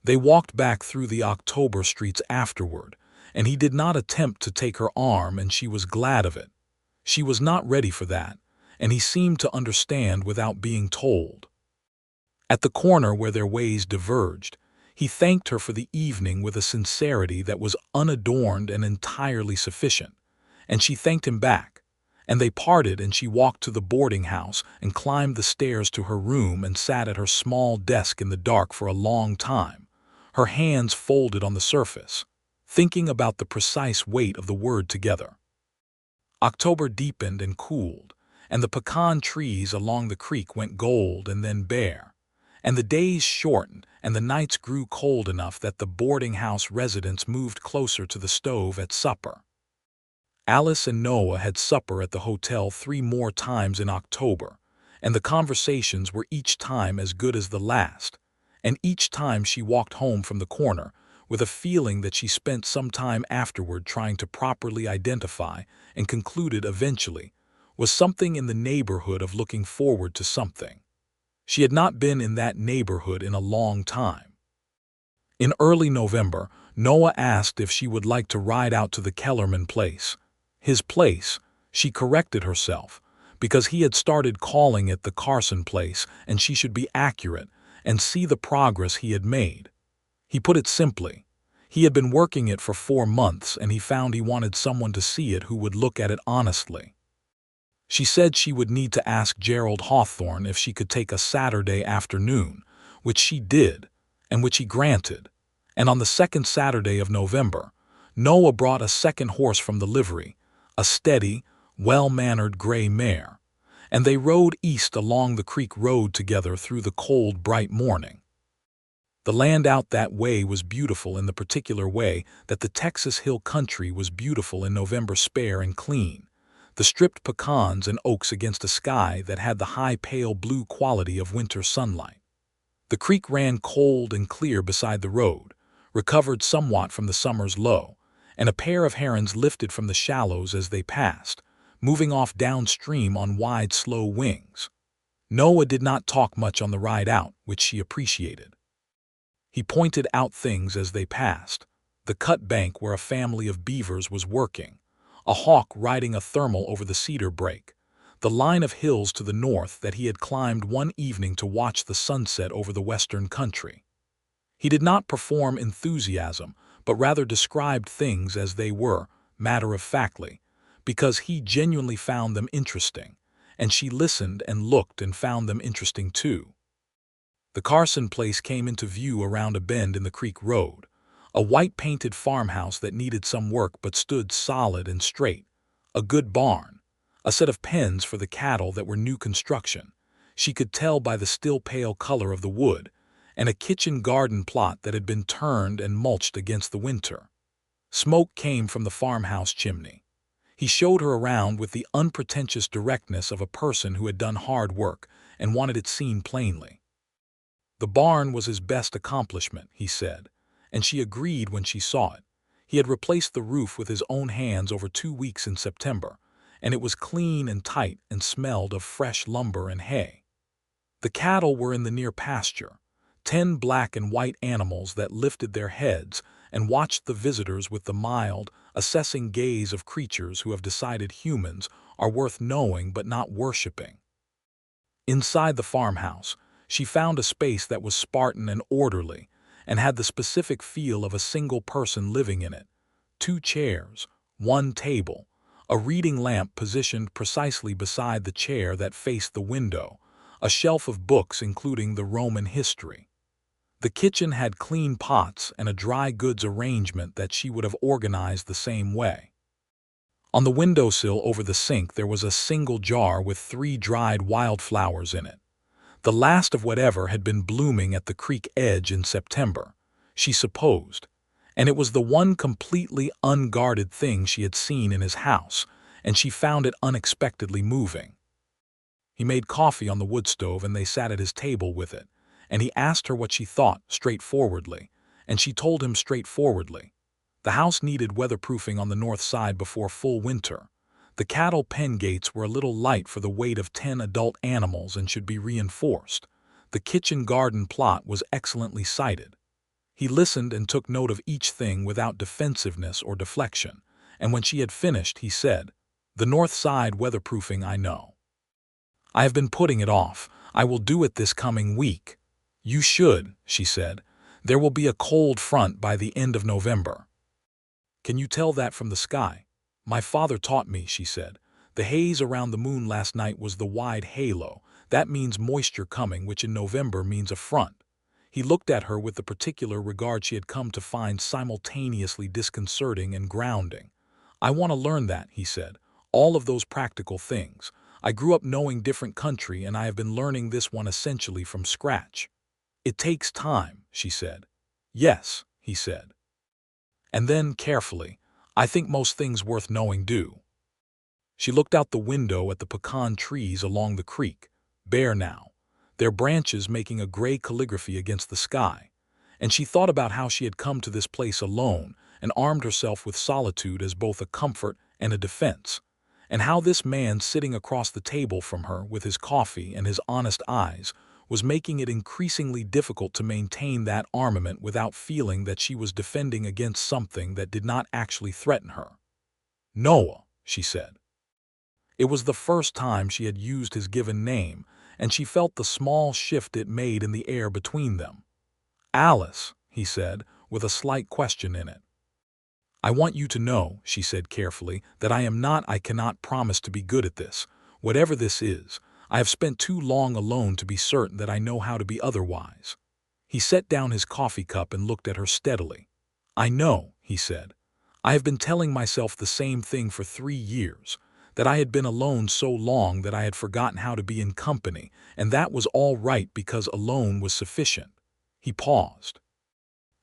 They walked back through the October streets afterward, and he did not attempt to take her arm, and she was glad of it. She was not ready for that, and he seemed to understand without being told. At the corner where their ways diverged, he thanked her for the evening with a sincerity that was unadorned and entirely sufficient, and she thanked him back, and they parted, and she walked to the boarding house and climbed the stairs to her room and sat at her small desk in the dark for a long time, her hands folded on the surface, thinking about the precise weight of the word together. October deepened and cooled, and the pecan trees along the creek went gold and then bare, and the days shortened and the nights grew cold enough that the boarding house residents moved closer to the stove at supper. Alice and Noah had supper at the hotel 3 more times in October, and the conversations were each time as good as the last, and each time she walked home from the corner with a feeling that she spent some time afterward trying to properly identify and concluded eventually was something in the neighborhood of looking forward to something. She had not been in that neighborhood in a long time. In early November, Noah asked if she would like to ride out to the Kellerman place. His place, she corrected herself, because he had started calling it the Carson place, and she should be accurate and see the progress he had made. He put it simply. He had been working it for 4 months, and he found he wanted someone to see it who would look at it honestly. She said she would need to ask Gerald Hawthorne if she could take a Saturday afternoon, which she did, and which he granted. And on the second Saturday of November, Noah brought a second horse from the livery, a steady, well-mannered gray mare, and they rode east along the creek road together through the cold, bright morning. The land out that way was beautiful in the particular way that the Texas hill country was beautiful in November, spare and clean, the stripped pecans and oaks against a sky that had the high pale blue quality of winter sunlight. The creek ran cold and clear beside the road, recovered somewhat from the summer's low, and a pair of herons lifted from the shallows as they passed, moving off downstream on wide, slow wings. Noah did not talk much on the ride out, which she appreciated. He pointed out things as they passed: the cut bank where a family of beavers was working, a hawk riding a thermal over the cedar brake, the line of hills to the north that he had climbed one evening to watch the sunset over the western country. He did not perform enthusiasm, but rather described things as they were, matter-of-factly, because he genuinely found them interesting, and she listened and looked and found them interesting too. The Carson place came into view around a bend in the creek road, a white-painted farmhouse that needed some work but stood solid and straight, a good barn, a set of pens for the cattle that were new construction, she could tell by the still pale color of the wood, and a kitchen garden plot that had been turned and mulched against the winter. Smoke came from the farmhouse chimney. He showed her around with the unpretentious directness of a person who had done hard work and wanted it seen plainly. The barn was his best accomplishment, he said, and she agreed when she saw it. He had replaced the roof with his own hands over 2 weeks in September, and it was clean and tight and smelled of fresh lumber and hay. The cattle were in the near pasture, 10 black and white animals that lifted their heads and watched the visitors with the mild, assessing gaze of creatures who have decided humans are worth knowing but not worshipping. Inside the farmhouse, she found a space that was Spartan and orderly, and had the specific feel of a single person living in it: 2 chairs, 1 table, a reading lamp positioned precisely beside the chair that faced the window, a shelf of books including the Roman history. The kitchen had clean pots and a dry goods arrangement that she would have organized the same way. On the windowsill over the sink there was a single jar with 3 dried wildflowers in it, the last of whatever had been blooming at the creek edge in September, she supposed, and it was the one completely unguarded thing she had seen in his house, and she found it unexpectedly moving. He made coffee on the wood stove, and they sat at his table with it, and he asked her what she thought straightforwardly, and she told him straightforwardly. The house needed weatherproofing on the north side before full winter. The cattle pen gates were a little light for the weight of 10 adult animals and should be reinforced. The kitchen garden plot was excellently sited. He listened and took note of each thing without defensiveness or deflection, and when she had finished, he said, "The north side weatherproofing, I know. I have been putting it off. I will do it this coming week." "You should," she said. "There will be a cold front by the end of November." "Can you tell that from the sky?" "My father taught me," she said. "The haze around the moon last night was the wide halo. That means moisture coming, which in November means a front." He looked at her with the particular regard she had come to find simultaneously disconcerting and grounding. "I want to learn that," he said. "All of those practical things. I grew up knowing different country, and I have been learning this one essentially from scratch." "It takes time," she said. "Yes," he said. And then, carefully, "I think most things worth knowing do." She looked out the window at the pecan trees along the creek, bare now, their branches making a gray calligraphy against the sky, and she thought about how she had come to this place alone and armed herself with solitude as both a comfort and a defense, and how this man sitting across the table from her with his coffee and his honest eyes was making it increasingly difficult to maintain that armament without feeling that she was defending against something that did not actually threaten her. "Noah," she said. It was the first time she had used his given name, and she felt the small shift it made in the air between them. "Alice," he said, with a slight question in it. "I want you to know," she said carefully, "that I cannot promise to be good at this. Whatever this is, I have spent too long alone to be certain that I know how to be otherwise." He set down his coffee cup and looked at her steadily. "I know," he said. "I have been telling myself the same thing for 3 years, that I had been alone so long that I had forgotten how to be in company, and that was all right because alone was sufficient." He paused.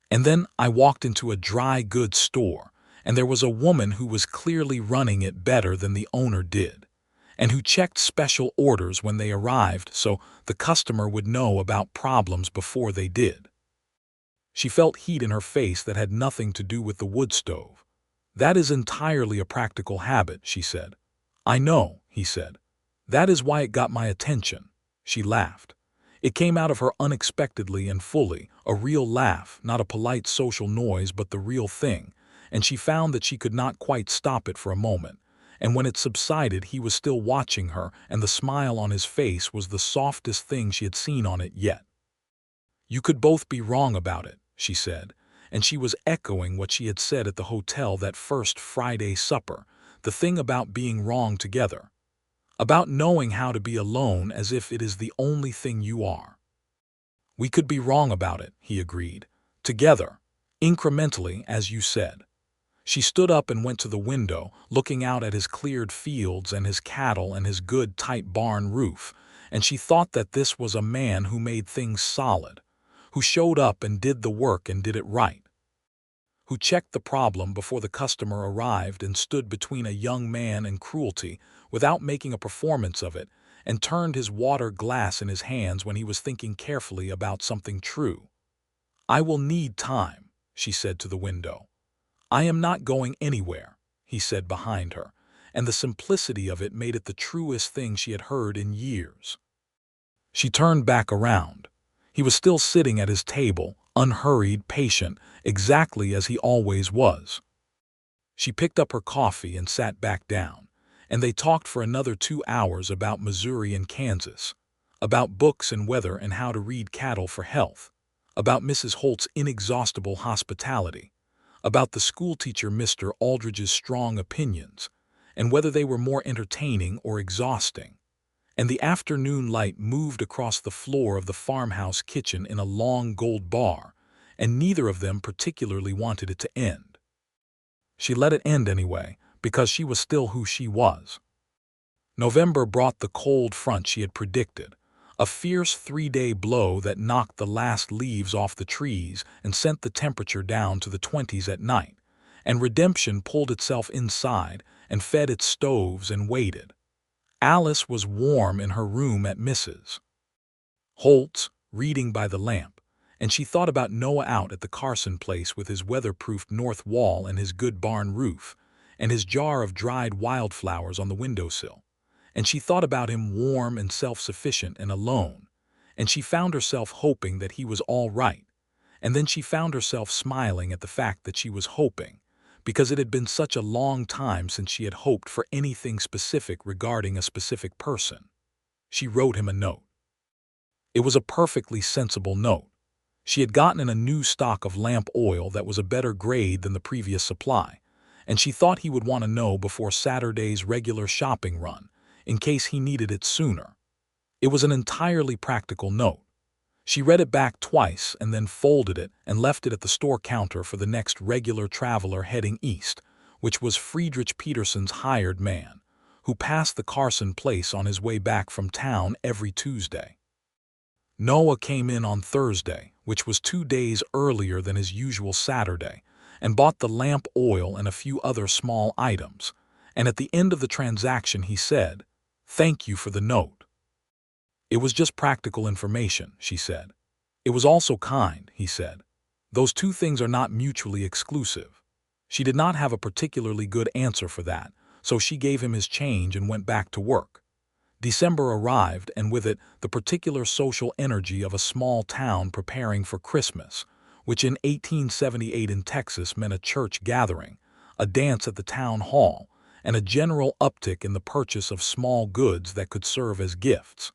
"And then I walked into a dry goods store, and there was a woman who was clearly running it better than the owner did, and who checked special orders when they arrived so the customer would know about problems before they did." She felt heat in her face that had nothing to do with the wood stove. "That is entirely a practical habit," she said. "I know," he said. "That is why it got my attention." She laughed. It came out of her unexpectedly and fully, a real laugh, not a polite social noise but the real thing, and she found that she could not quite stop it for a moment. And when it subsided, he was still watching her, and the smile on his face was the softest thing she had seen on it yet. "You could both be wrong about it," she said, and she was echoing what she had said at the hotel that first Friday supper, the thing about being wrong together, about knowing how to be alone as if it is the only thing you are. "We could be wrong about it," he agreed, "together, incrementally, as you said." She stood up and went to the window, looking out at his cleared fields and his cattle and his good tight barn roof, and she thought that this was a man who made things solid, who showed up and did the work and did it right, who checked the problem before the customer arrived and stood between a young man and cruelty without making a performance of it, and turned his water glass in his hands when he was thinking carefully about something true. "I will need time," she said to the window. "I am not going anywhere," he said behind her, and the simplicity of it made it the truest thing she had heard in years. She turned back around. He was still sitting at his table, unhurried, patient, exactly as he always was. She picked up her coffee and sat back down, and they talked for another 2 hours about Missouri and Kansas, about books and weather and how to read cattle for health, about Mrs. Holt's inexhaustible hospitality, about the schoolteacher Mr. Aldridge's strong opinions, and whether they were more entertaining or exhausting. And the afternoon light moved across the floor of the farmhouse kitchen in a long gold bar, and neither of them particularly wanted it to end. She let it end anyway, because she was still who she was. November brought the cold front she had predicted, a fierce 3-day blow that knocked the last leaves off the trees and sent the temperature down to the 20s at night, and redemption pulled itself inside and fed its stoves and waited. Alice was warm in her room at Mrs. Holt's, reading by the lamp, and she thought about Noah out at the Carson place with his weatherproofed north wall and his good barn roof, and his jar of dried wildflowers on the windowsill. And she thought about him warm and self-sufficient and alone, and she found herself hoping that he was all right, And then she found herself smiling at the fact that she was hoping, because it had been such a long time since she had hoped for anything specific regarding a specific person. She wrote him a note. It was a perfectly sensible note. She had gotten in a new stock of lamp oil that was a better grade than the previous supply, and she thought he would want to know before Saturday's regular shopping run, in case he needed it sooner. It was an entirely practical note. She read it back twice and then folded it and left it at the store counter for the next regular traveler heading east, which was Friedrich Peterson's hired man, who passed the Carson place on his way back from town every Tuesday. Noah came in on Thursday, which was 2 days earlier than his usual Saturday, and bought the lamp oil and a few other small items, and at the end of the transaction he said, "Thank you for the note." "It was just practical information," she said. "It was also kind," he said. "Those two things are not mutually exclusive." She did not have a particularly good answer for that, so she gave him his change and went back to work. December arrived, and with it the particular social energy of a small town preparing for Christmas, which in 1878 in Texas meant a church gathering, a dance at the town hall, and a general uptick in the purchase of small goods that could serve as gifts.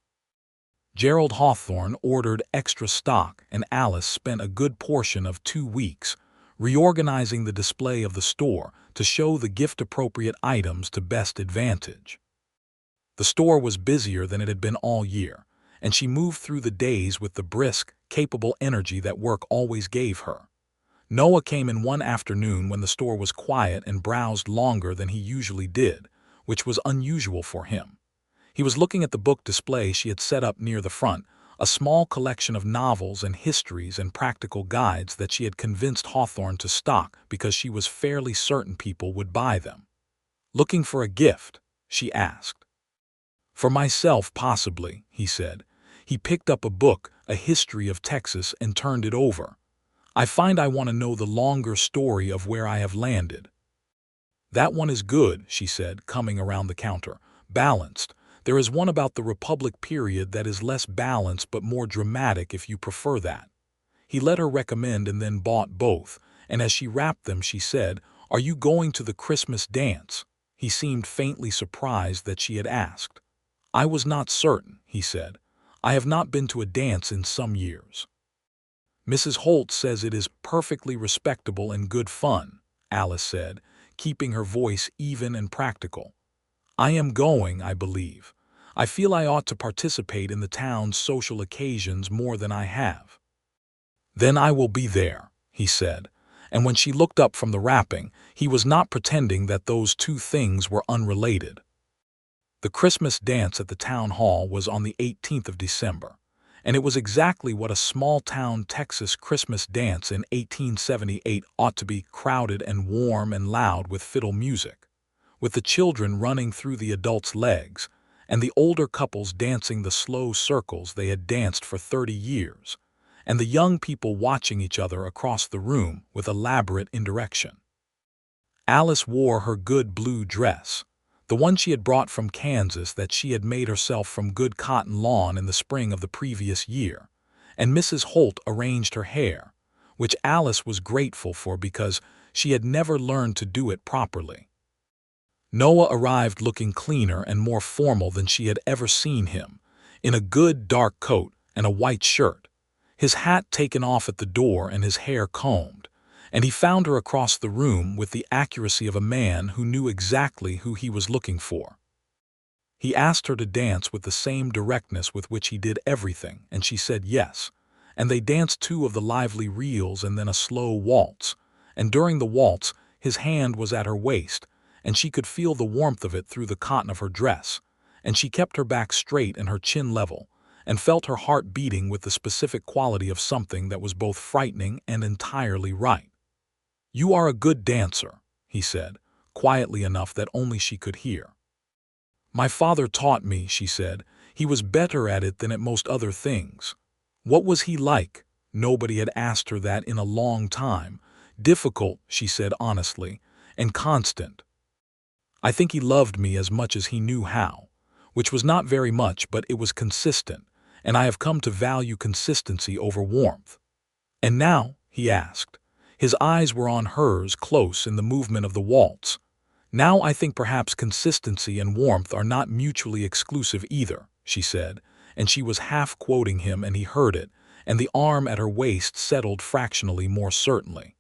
Gerald Hawthorne ordered extra stock, and Alice spent a good portion of 2 weeks reorganizing the display of the store to show the gift-appropriate items to best advantage. The store was busier than it had been all year, and she moved through the days with the brisk, capable energy that work always gave her. Noah came in one afternoon when the store was quiet and browsed longer than he usually did, which was unusual for him. He was looking at the book display she had set up near the front, a small collection of novels and histories and practical guides that she had convinced Hawthorne to stock because she was fairly certain people would buy them. "Looking for a gift?" she asked. "For myself, possibly," he said. He picked up a book, A History of Texas, and turned it over. "I find I want to know the longer story of where I have landed." "That one is good," she said, coming around the counter. "Balanced. There is one about the Republic period that is less balanced but more dramatic if you prefer that." He let her recommend and then bought both, and as she wrapped them she said, "Are you going to the Christmas dance?" He seemed faintly surprised that she had asked. "I was not certain," he said. "I have not been to a dance in some years." "Mrs. Holt says it is perfectly respectable and good fun," Alice said, keeping her voice even and practical. "I am going, I believe. I feel I ought to participate in the town's social occasions more than I have." "Then I will be there," he said, and when she looked up from the wrapping, he was not pretending that those two things were unrelated. The Christmas dance at the town hall was on the 18th of December, and it was exactly what a small-town Texas Christmas dance in 1878 ought to be: crowded and warm and loud with fiddle music, with the children running through the adults' legs, and the older couples dancing the slow circles they had danced for 30 years, and the young people watching each other across the room with elaborate indirection. Alice wore her good blue dress, the one she had brought from Kansas that she had made herself from good cotton lawn in the spring of the previous year, and Mrs. Holt arranged her hair, which Alice was grateful for because she had never learned to do it properly. Noah arrived looking cleaner and more formal than she had ever seen him, in a good dark coat and a white shirt, his hat taken off at the door and his hair combed, and he found her across the room with the accuracy of a man who knew exactly who he was looking for. He asked her to dance with the same directness with which he did everything, and she said yes, and they danced 2 of the lively reels and then a slow waltz, and during the waltz his hand was at her waist, and she could feel the warmth of it through the cotton of her dress, and she kept her back straight and her chin level, and felt her heart beating with the specific quality of something that was both frightening and entirely right. "You are a good dancer," he said, quietly enough that only she could hear. "My father taught me," she said. "He was better at it than at most other things." What was he like? Nobody had asked her that in a long time. "Difficult," she said honestly, "and constant. I think he loved me as much as he knew how, which was not very much, but it was consistent, and I have come to value consistency over warmth." "And now?" he asked. His eyes were on hers, close in the movement of the waltz. "Now I think perhaps consistency and warmth are not mutually exclusive either," she said, and she was half quoting him and he heard it, and the arm at her waist settled fractionally more certainly.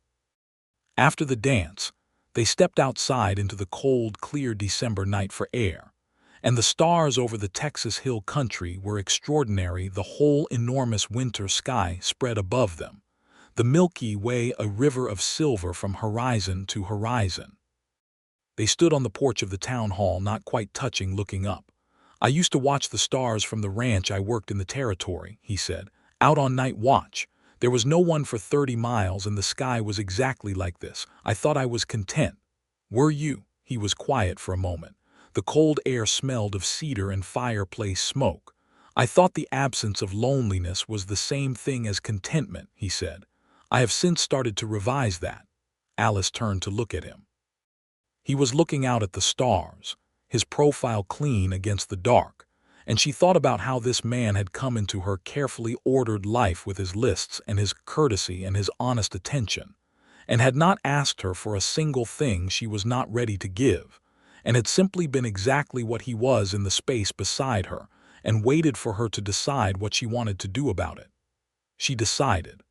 After the dance, they stepped outside into the cold, clear December night for air, and the stars over the Texas hill country were extraordinary, the whole enormous winter sky spread above them, the Milky Way a river of silver from horizon to horizon. They stood on the porch of the town hall, not quite touching, looking up. "I used to watch the stars from the ranch I worked in the territory," he said, "out on night watch. There was no one for 30 miles and the sky was exactly like this. I thought I was content." "Were you?" He was quiet for a moment. The cold air smelled of cedar and fireplace smoke. "I thought the absence of loneliness was the same thing as contentment," he said. "I have since started to revise that." Alice turned to look at him. He was looking out at the stars, his profile clean against the dark, and she thought about how this man had come into her carefully ordered life with his lists and his courtesy and his honest attention, and had not asked her for a single thing she was not ready to give, and had simply been exactly what he was in the space beside her, and waited for her to decide what she wanted to do about it. She decided.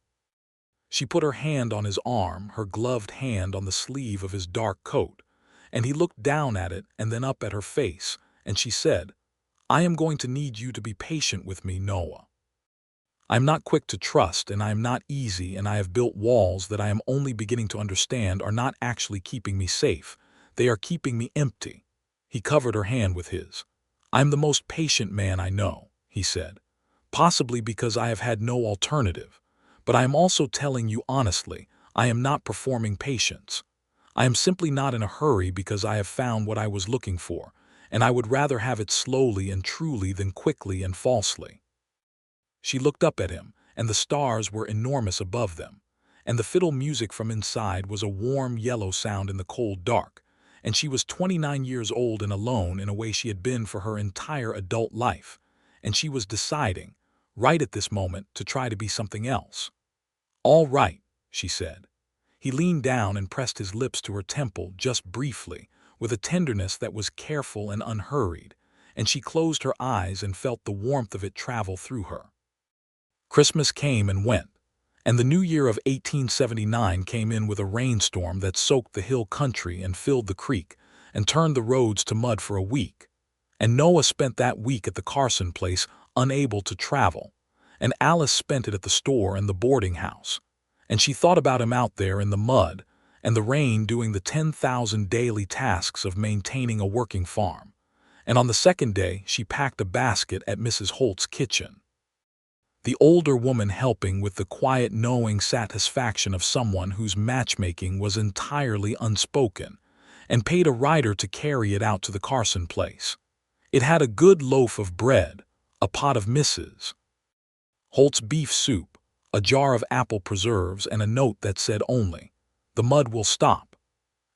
She put her hand on his arm, her gloved hand on the sleeve of his dark coat, and he looked down at it and then up at her face, and she said, "I am going to need you to be patient with me, Noah. I am not quick to trust, and I am not easy, and I have built walls that I am only beginning to understand are not actually keeping me safe. They are keeping me empty." He covered her hand with his. "I am the most patient man I know," he said, "possibly because I have had no alternative. But I am also telling you honestly, I am not performing patience. I am simply not in a hurry because I have found what I was looking for, and I would rather have it slowly and truly than quickly and falsely." She looked up at him, and the stars were enormous above them, and the fiddle music from inside was a warm yellow sound in the cold dark, and she was 29 years old and alone in a way she had been for her entire adult life, and she was deciding, right at this moment, to try to be something else. "All right," she said. He leaned down and pressed his lips to her temple just briefly, with a tenderness that was careful and unhurried, and she closed her eyes and felt the warmth of it travel through her. Christmas came and went, and the new year of 1879 came in with a rainstorm that soaked the hill country and filled the creek and turned the roads to mud for a week. And Noah spent that week at the Carson place, unable to travel, and Alice spent it at the store and the boarding house. And she thought about him out there in the mud and the rain doing the 10,000 daily tasks of maintaining a working farm. And on the second day, she packed a basket at Mrs. Holt's kitchen. The older woman helping with the quiet knowing satisfaction of someone whose matchmaking was entirely unspoken, and paid a rider to carry it out to the Carson place. It had a good loaf of bread, a pot of Mrs. Holt's beef soup, a jar of apple preserves, and a note that said only, "The mud will stop."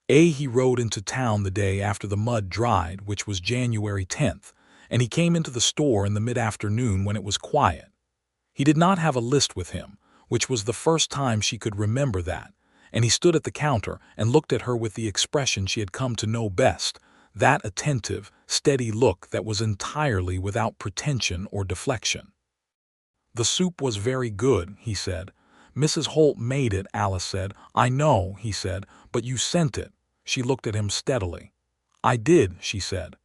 He rode into town the day after the mud dried, which was January 10th, and he came into the store in the mid-afternoon when it was quiet. He did not have a list with him, which was the first time she could remember that, and he stood at the counter and looked at her with the expression she had come to know best, that attentive, steady look that was entirely without pretension or deflection. "The soup was very good," he said. "Mrs. Holt made it," Alice said. "I know," he said, "but you sent it." She looked at him steadily. "I did," she said.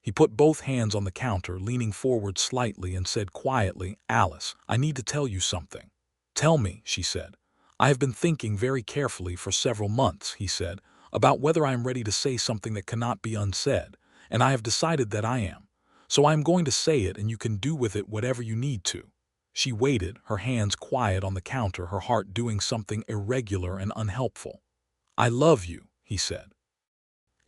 He put both hands on the counter, leaning forward slightly, and said quietly, "Alice, I need to tell you something." "Tell me," she said. "I have been thinking very carefully for several months," he said, "about whether I am ready to say something that cannot be unsaid, and I have decided that I am. So I am going to say it, and you can do with it whatever you need to." She waited, her hands quiet on the counter, her heart doing something irregular and unhelpful. "I love you," he said.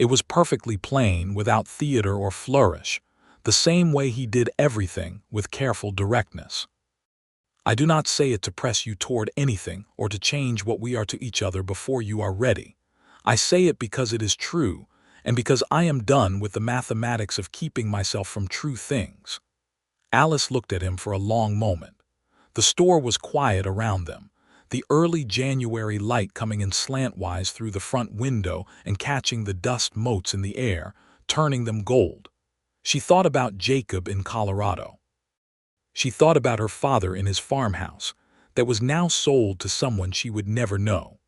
It was perfectly plain, without theater or flourish, the same way he did everything, with careful directness. "I do not say it to press you toward anything or to change what we are to each other before you are ready. I say it because it is true, and because I am done with the mathematics of keeping myself from true things." Alice looked at him for a long moment. The store was quiet around them. the early January light coming in slantwise through the front window and catching the dust motes in the air, turning them gold. She thought about Jacob in Colorado. She thought about her father in his farmhouse that was now sold to someone she would never know.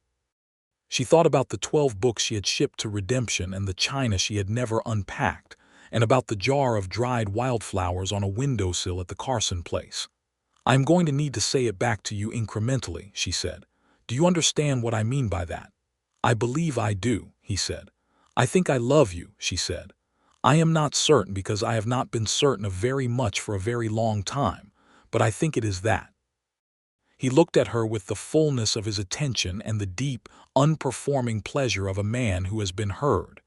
She thought about the 12 books she had shipped to Redemption and the china she had never unpacked, and about the jar of dried wildflowers on a windowsill at the Carson place. "I'm going to need to say it back to you incrementally," she said. "Do you understand what I mean by that?" "I believe I do," he said. "I think I love you," she said. "I am not certain because I have not been certain of very much for a very long time, but I think it is that." He looked at her with the fullness of his attention and the deep, unperforming pleasure of a man who has been heard.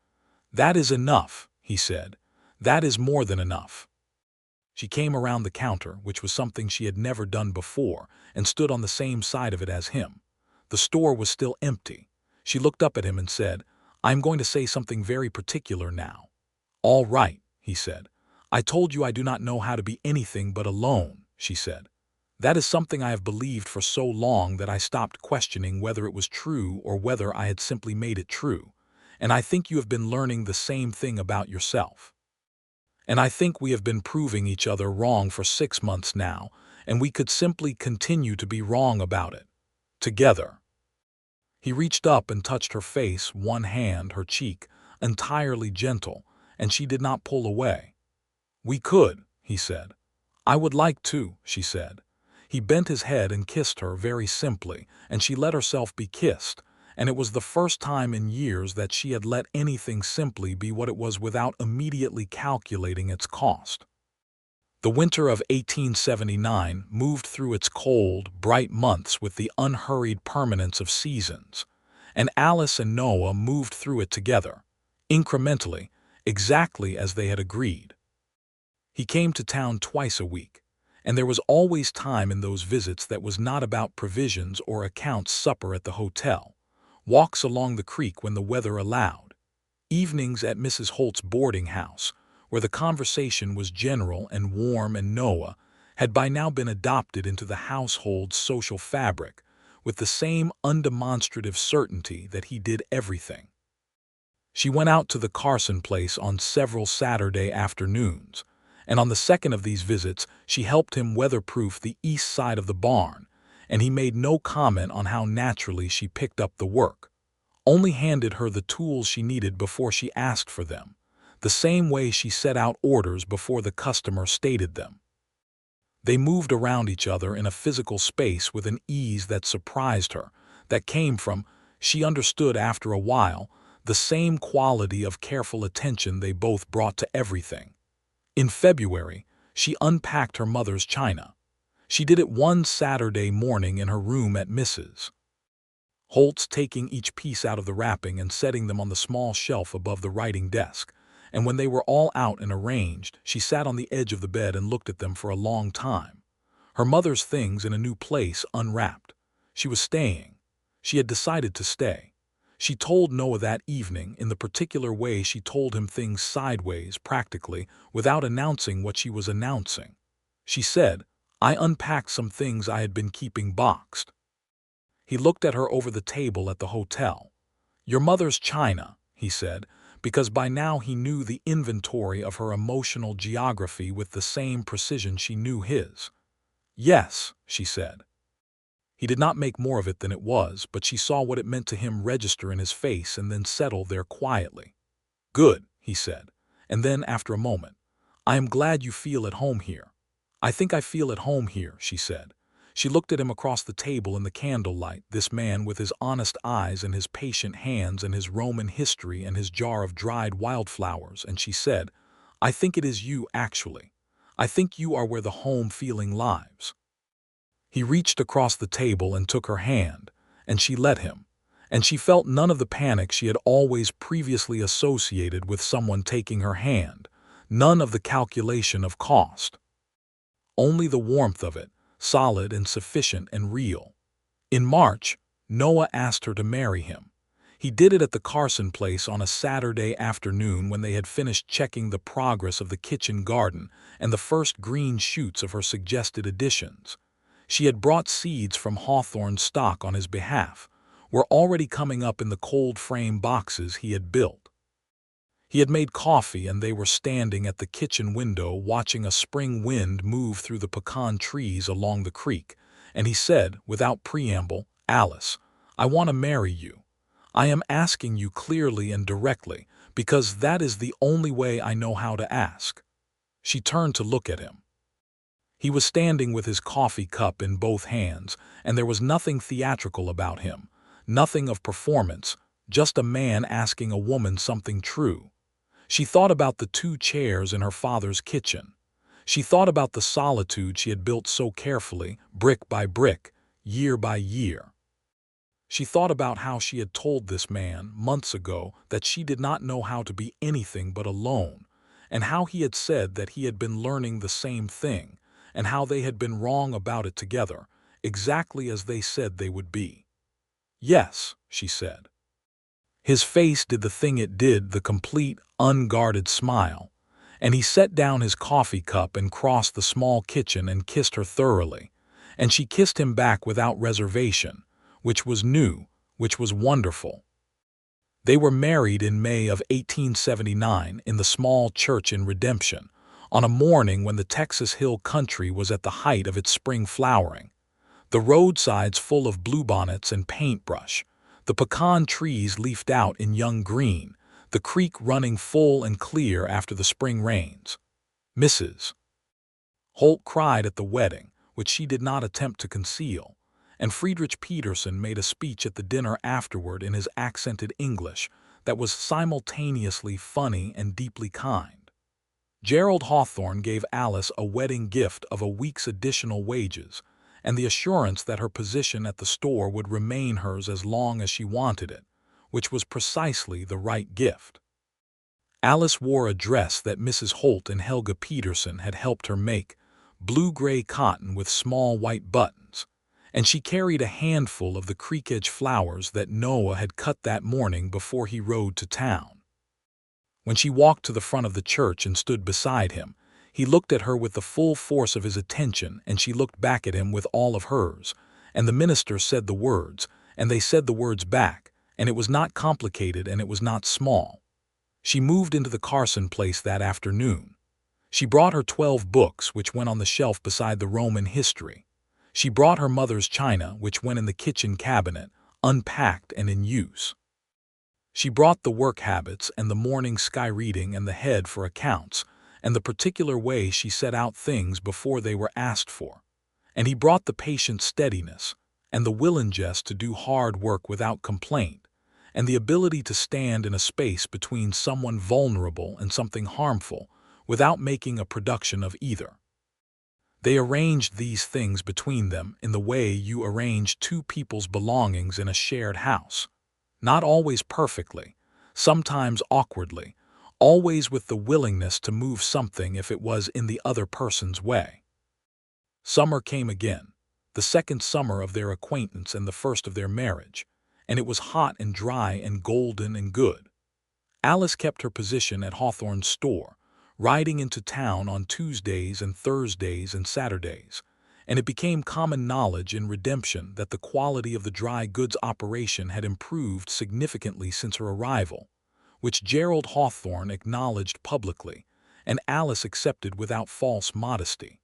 "That is enough," he said. "That is more than enough." She came around the counter, which was something she had never done before, and stood on the same side of it as him. The store was still empty. She looked up at him and said, "I am going to say something very particular now." "All right," he said. "I told you I do not know how to be anything but alone," she said. "That is something I have believed for so long that I stopped questioning whether it was true or whether I had simply made it true. And I think you have been learning the same thing about yourself. And I think we have been proving each other wrong for 6 months now, and we could simply continue to be wrong about it. Together." He reached up and touched her face, one hand, her cheek, entirely gentle, and she did not pull away. "We could," he said. "I would like to," she said. He bent his head and kissed her very simply, and she let herself be kissed, and it was the first time in years that she had let anything simply be what it was without immediately calculating its cost. The winter of 1879 moved through its cold, bright months with the unhurried permanence of seasons, and Alice and Noah moved through it together, incrementally, exactly as they had agreed. He came to town twice a week, and there was always time in those visits that was not about provisions or a count's supper at the hotel, walks along the creek when the weather allowed, evenings at Mrs. Holt's boarding house, where the conversation was general and warm, and Noah had by now been adopted into the household's social fabric with the same undemonstrative certainty that he did everything. She went out to the Carson place on several Saturday afternoons, and on the second of these visits she helped him weatherproof the east side of the barn, and he made no comment on how naturally she picked up the work, only handed her the tools she needed before she asked for them, the same way she set out orders before the customer stated them. They moved around each other in a physical space with an ease that surprised her, that came from, she understood after a while, the same quality of careful attention they both brought to everything. In February, she unpacked her mother's china. She did it one Saturday morning in her room at Mrs. Holt's, taking each piece out of the wrapping and setting them on the small shelf above the writing desk, and when they were all out and arranged, she sat on the edge of the bed and looked at them for a long time. Her mother's things in a new place, unwrapped. She was staying. She had decided to stay. She told Noah that evening in the particular way she told him things, sideways, practically, without announcing what she was announcing. She said, "I unpacked some things I had been keeping boxed." He looked at her over the table at the hotel. "Your mother's china," he said, because by now he knew the inventory of her emotional geography with the same precision she knew his. "Yes," she said. He did not make more of it than it was, but she saw what it meant to him register in his face and then settle there quietly. "Good," he said, and then, after a moment, "I am glad you feel at home here." "I think I feel at home here," she said. She looked at him across the table in the candlelight, this man with his honest eyes and his patient hands and his Roman history and his jar of dried wildflowers, and she said, "I think it is you, actually. I think you are where the home feeling lives." He reached across the table and took her hand, and she let him, and she felt none of the panic she had always previously associated with someone taking her hand, none of the calculation of cost. Only the warmth of it, solid and sufficient and real. In March, Noah asked her to marry him. He did it at the Carson place on a Saturday afternoon when they had finished checking the progress of the kitchen garden and the first green shoots of her suggested additions. She had brought seeds from hawthorn stock on his behalf, were already coming up in the cold frame boxes he had built. He had made coffee and they were standing at the kitchen window watching a spring wind move through the pecan trees along the creek, and he said, without preamble, "Alice, I want to marry you. I am asking you clearly and directly, because that is the only way I know how to ask." She turned to look at him. He was standing with his coffee cup in both hands, and there was nothing theatrical about him, nothing of performance, just a man asking a woman something true. She thought about the 2 chairs in her father's kitchen. She thought about the solitude she had built so carefully, brick by brick, year by year. She thought about how she had told this man, months ago, that she did not know how to be anything but alone, and how he had said that he had been learning the same thing, and how they had been wrong about it together, exactly as they said they would be. "Yes," she said. His face did the thing it did, the complete, unguarded smile, and he set down his coffee cup and crossed the small kitchen and kissed her thoroughly, and she kissed him back without reservation, which was new, which was wonderful. They were married in May of 1879 in the small church in Redemption, on a morning when the Texas Hill country was at the height of its spring flowering, the roadsides full of bluebonnets and paintbrush, the pecan trees leafed out in young green, the creek running full and clear after the spring rains. Mrs. Holt cried at the wedding, which she did not attempt to conceal, and Friedrich Peterson made a speech at the dinner afterward in his accented English that was simultaneously funny and deeply kind. Gerald Hawthorne gave Alice a wedding gift of a week's additional wages, and the assurance that her position at the store would remain hers as long as she wanted it, which was precisely the right gift. Alice wore a dress that Mrs. Holt and Helga Peterson had helped her make, blue-gray cotton with small white buttons, and she carried a handful of the creek-edge flowers that Noah had cut that morning before he rode to town. When she walked to the front of the church and stood beside him, he looked at her with the full force of his attention, and she looked back at him with all of hers, and the minister said the words, and they said the words back, and it was not complicated and it was not small. She moved into the Carson place that afternoon. She brought her 12 books, which went on the shelf beside the Roman history. She brought her mother's china, which went in the kitchen cabinet, unpacked and in use. She brought the work habits and the morning sky reading and the head for accounts, and the particular way she set out things before they were asked for. And he brought the patient steadiness, and the willingness to do hard work without complaint, and the ability to stand in a space between someone vulnerable and something harmful, without making a production of either. They arranged these things between them in the way you arrange 2 people's belongings in a shared house. Not always perfectly, sometimes awkwardly, always with the willingness to move something if it was in the other person's way. Summer came again, the second summer of their acquaintance and the first of their marriage, and it was hot and dry and golden and good. Alice kept her position at Hawthorne's store, riding into town on Tuesdays and Thursdays and Saturdays, and it became common knowledge in Redemption that the quality of the dry goods operation had improved significantly since her arrival, which Gerald Hawthorne acknowledged publicly, and Alice accepted without false modesty.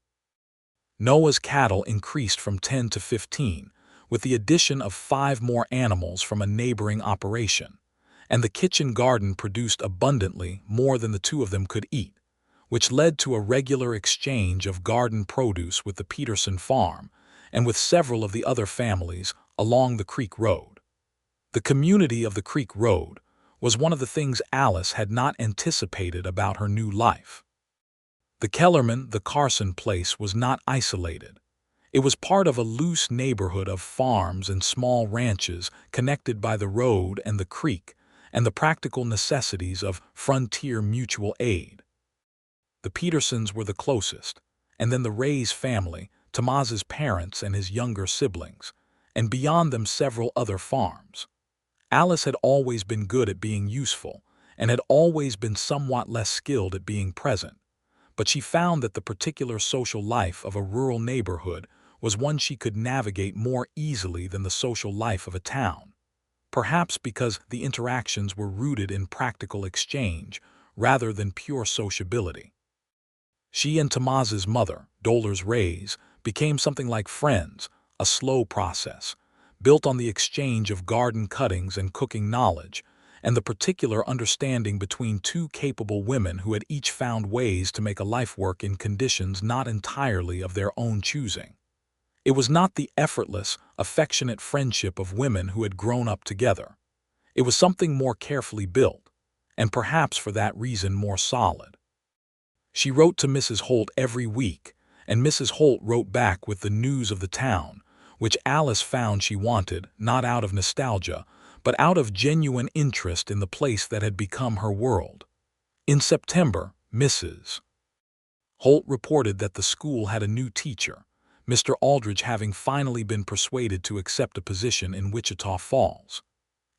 Noah's cattle increased from 10 to 15, with the addition of 5 more animals from a neighboring operation, and the kitchen garden produced abundantly more than the 2 of them could eat, which led to a regular exchange of garden produce with the Peterson farm and with several of the other families along the Creek Road. The community of the Creek Road was one of the things Alice had not anticipated about her new life. The Kellerman, the Carson place, was not isolated. It was part of a loose neighborhood of farms and small ranches connected by the road and the creek and the practical necessities of frontier mutual aid. The Petersons were the closest, and then the Ray's family, Tomaz's parents and his younger siblings, and beyond them several other farms. Alice had always been good at being useful, and had always been somewhat less skilled at being present, but she found that the particular social life of a rural neighborhood was one she could navigate more easily than the social life of a town, perhaps because the interactions were rooted in practical exchange rather than pure sociability. She and Tomaz's mother, Dolores Reyes, became something like friends, a slow process, built on the exchange of garden cuttings and cooking knowledge, and the particular understanding between two capable women who had each found ways to make a life work in conditions not entirely of their own choosing. It was not the effortless, affectionate friendship of women who had grown up together. It was something more carefully built, and perhaps for that reason more solid. She wrote to Mrs. Holt every week, and Mrs. Holt wrote back with the news of the town, which Alice found she wanted, not out of nostalgia, but out of genuine interest in the place that had become her world. In September, Mrs. Holt reported that the school had a new teacher, Mr. Aldridge having finally been persuaded to accept a position in Wichita Falls.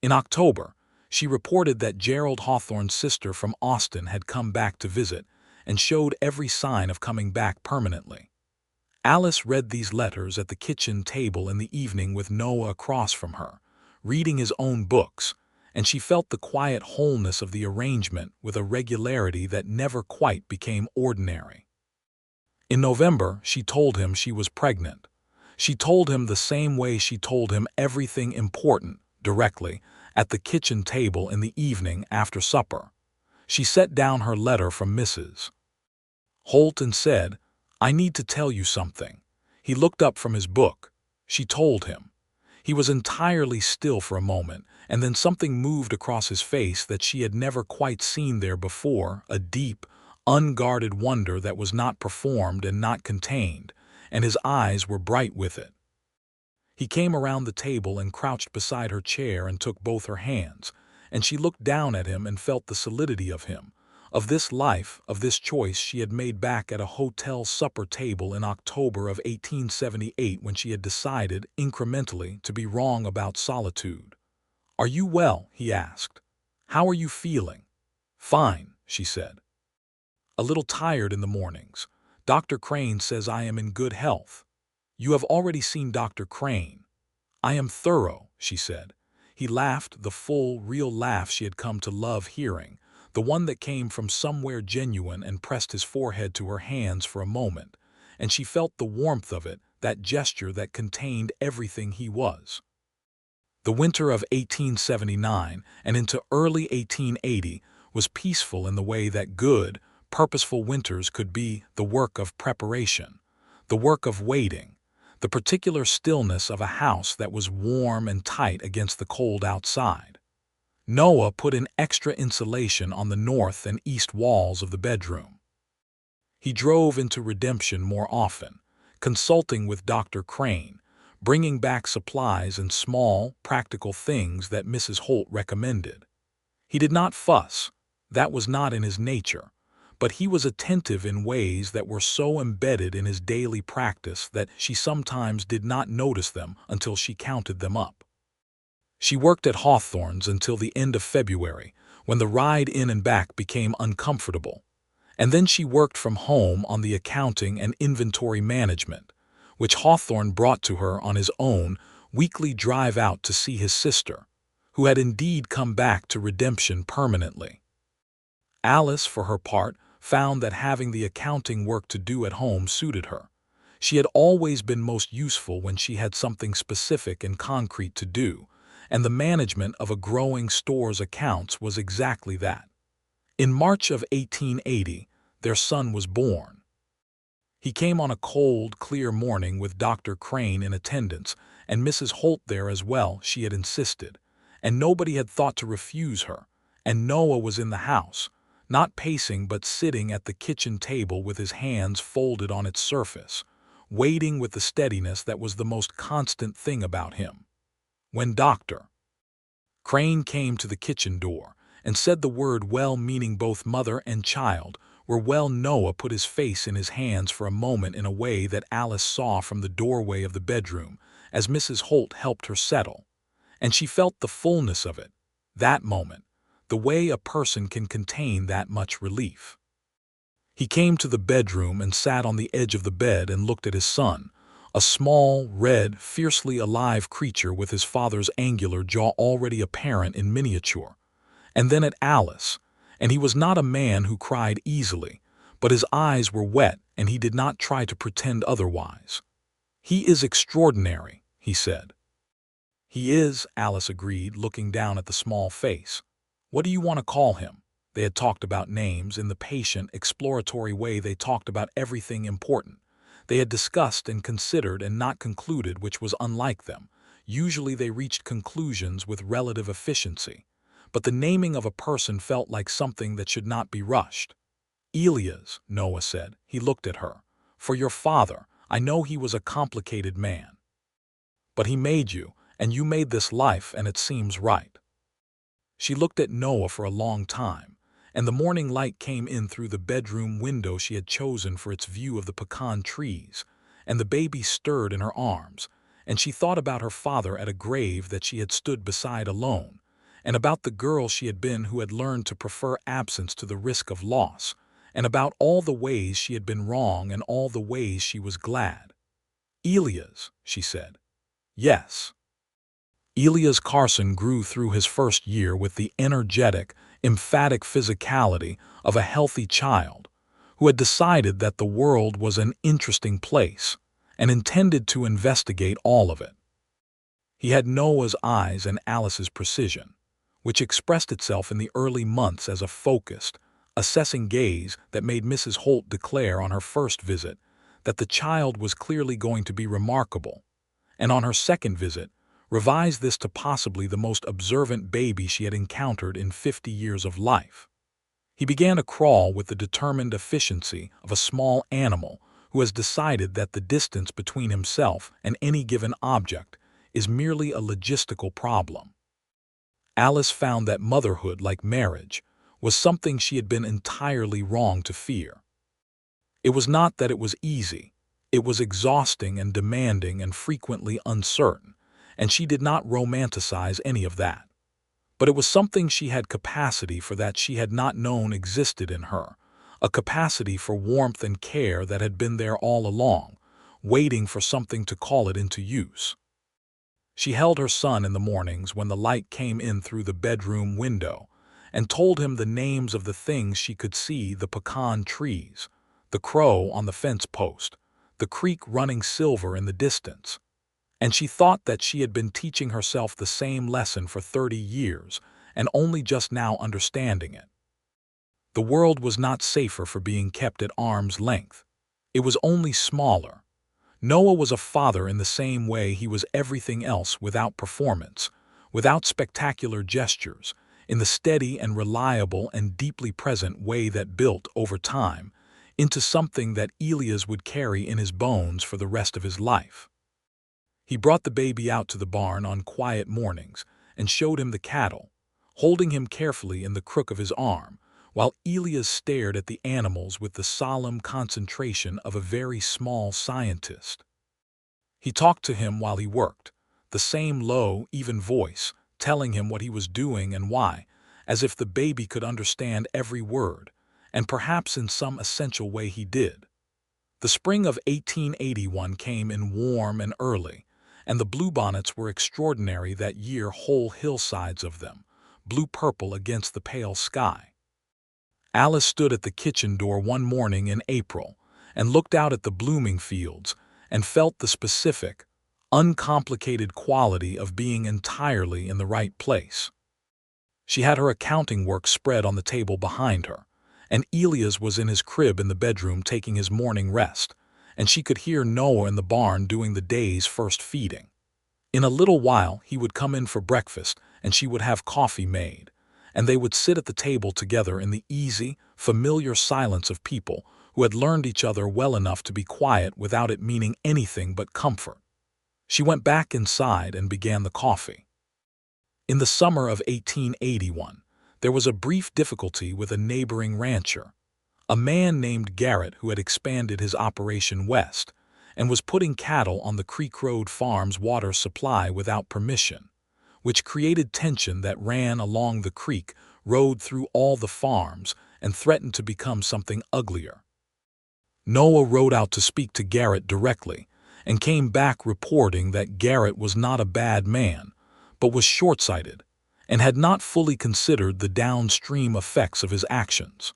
In October, she reported that Gerald Hawthorne's sister from Austin had come back to visit and showed every sign of coming back permanently. Alice read these letters at the kitchen table in the evening with Noah across from her, reading his own books, and she felt the quiet wholeness of the arrangement with a regularity that never quite became ordinary. In November, she told him she was pregnant. She told him the same way she told him everything important, directly, at the kitchen table in the evening after supper. She set down her letter from Mrs. Holt and said, "I need to tell you something." He looked up from his book. She told him. He was entirely still for a moment, and then something moved across his face that she had never quite seen there before, a deep, unguarded wonder that was not performed and not contained, and his eyes were bright with it. He came around the table and crouched beside her chair and took both her hands, and she looked down at him and felt the solidity of him, of this life, of this choice she had made back at a hotel supper table in October of 1878 when she had decided, incrementally, to be wrong about solitude. "Are you well?" he asked. "How are you feeling?" "Fine," she said. "A little tired in the mornings. Dr. Crane says I am in good health." "You have already seen Dr. Crane." "I am thorough," she said. He laughed, the full, real laugh she had come to love hearing, the one that came from somewhere genuine, and pressed his forehead to her hands for a moment, and she felt the warmth of it, that gesture that contained everything he was. The winter of 1879 and into early 1880 was peaceful in the way that good, purposeful winters could be, the work of preparation, the work of waiting, the particular stillness of a house that was warm and tight against the cold outside. Noah put in extra insulation on the north and east walls of the bedroom. He drove into Redemption more often, consulting with Dr. Crane, bringing back supplies and small, practical things that Mrs. Holt recommended. He did not fuss, that was not in his nature, but he was attentive in ways that were so embedded in his daily practice that she sometimes did not notice them until she counted them up. She worked at Hawthorne's until the end of February, when the ride in and back became uncomfortable, and then she worked from home on the accounting and inventory management, which Hawthorne brought to her on his own weekly drive out to see his sister, who had indeed come back to Redemption permanently. Alice, for her part, found that having the accounting work to do at home suited her. She had always been most useful when she had something specific and concrete to do, and the management of a growing store's accounts was exactly that. In March of 1880, their son was born. He came on a cold, clear morning with Dr. Crane in attendance, and Mrs. Holt there as well, she had insisted, and nobody had thought to refuse her, and Noah was in the house, not pacing but sitting at the kitchen table with his hands folded on its surface, waiting with the steadiness that was the most constant thing about him. When Dr. Crane came to the kitchen door and said the word well, meaning both mother and child, were well, Noah put his face in his hands for a moment in a way that Alice saw from the doorway of the bedroom as Mrs. Holt helped her settle, and she felt the fullness of it, that moment, the way a person can contain that much relief. He came to the bedroom and sat on the edge of the bed and looked at his son, a small, red, fiercely alive creature with his father's angular jaw already apparent in miniature. And then at Alice, and he was not a man who cried easily, but his eyes were wet and he did not try to pretend otherwise. "He is extraordinary," he said. "He is," Alice agreed, looking down at the small face. "What do you want to call him?" They had talked about names in the patient, exploratory way they talked about everything important. They had discussed and considered and not concluded, which was unlike them. Usually they reached conclusions with relative efficiency. But the naming of a person felt like something that should not be rushed. "Elias," Noah said. He looked at her. "For your father, I know he was a complicated man. But he made you, and you made this life, and it seems right." She looked at Noah for a long time, and the morning light came in through the bedroom window she had chosen for its view of the pecan trees, and the baby stirred in her arms, and she thought about her father at a grave that she had stood beside alone, and about the girl she had been who had learned to prefer absence to the risk of loss, and about all the ways she had been wrong and all the ways she was glad. "Elias," she said. "Yes." Elias Carson grew through his first year with the energetic, emphatic physicality of a healthy child who had decided that the world was an interesting place and intended to investigate all of it. He had Noah's eyes and Alice's precision, which expressed itself in the early months as a focused, assessing gaze that made Mrs. Holt declare on her first visit that the child was clearly going to be remarkable, and on her second visit revised this to possibly the most observant baby she had encountered in 50 years of life. He began to crawl with the determined efficiency of a small animal who has decided that the distance between himself and any given object is merely a logistical problem. Alice found that motherhood, like marriage, was something she had been entirely wrong to fear. It was not that it was easy. It was exhausting and demanding and frequently uncertain, and she did not romanticize any of that. But it was something she had capacity for that she had not known existed in her, a capacity for warmth and care that had been there all along, waiting for something to call it into use. She held her son in the mornings when the light came in through the bedroom window and told him the names of the things she could see: the pecan trees, the crow on the fence post, the creek running silver in the distance. And she thought that she had been teaching herself the same lesson for 30 years and only just now understanding it. The world was not safer for being kept at arm's length. It was only smaller. Noah was a father in the same way he was everything else, without performance, without spectacular gestures, in the steady and reliable and deeply present way that built, over time, into something that Elias would carry in his bones for the rest of his life. He brought the baby out to the barn on quiet mornings and showed him the cattle, holding him carefully in the crook of his arm, while Elias stared at the animals with the solemn concentration of a very small scientist. He talked to him while he worked, the same low, even voice, telling him what he was doing and why, as if the baby could understand every word, and perhaps in some essential way he did. The spring of 1881 came in warm and early, and the bluebonnets were extraordinary that year, whole hillsides of them, blue-purple against the pale sky. Alice stood at the kitchen door one morning in April and looked out at the blooming fields and felt the specific, uncomplicated quality of being entirely in the right place. She had her accounting work spread on the table behind her, and Elias was in his crib in the bedroom taking his morning rest, and she could hear Noah in the barn doing the day's first feeding. In a little while he would come in for breakfast, and she would have coffee made, and they would sit at the table together in the easy, familiar silence of people who had learned each other well enough to be quiet without it meaning anything but comfort. She went back inside and began the coffee. In the summer of 1881, there was a brief difficulty with a neighboring rancher, a man named Garrett, who had expanded his operation west and was putting cattle on the Creek Road Farm's water supply without permission, which created tension that ran along the creek road through all the farms and threatened to become something uglier. Noah rode out to speak to Garrett directly, and came back reporting that Garrett was not a bad man, but was short-sighted and had not fully considered the downstream effects of his actions.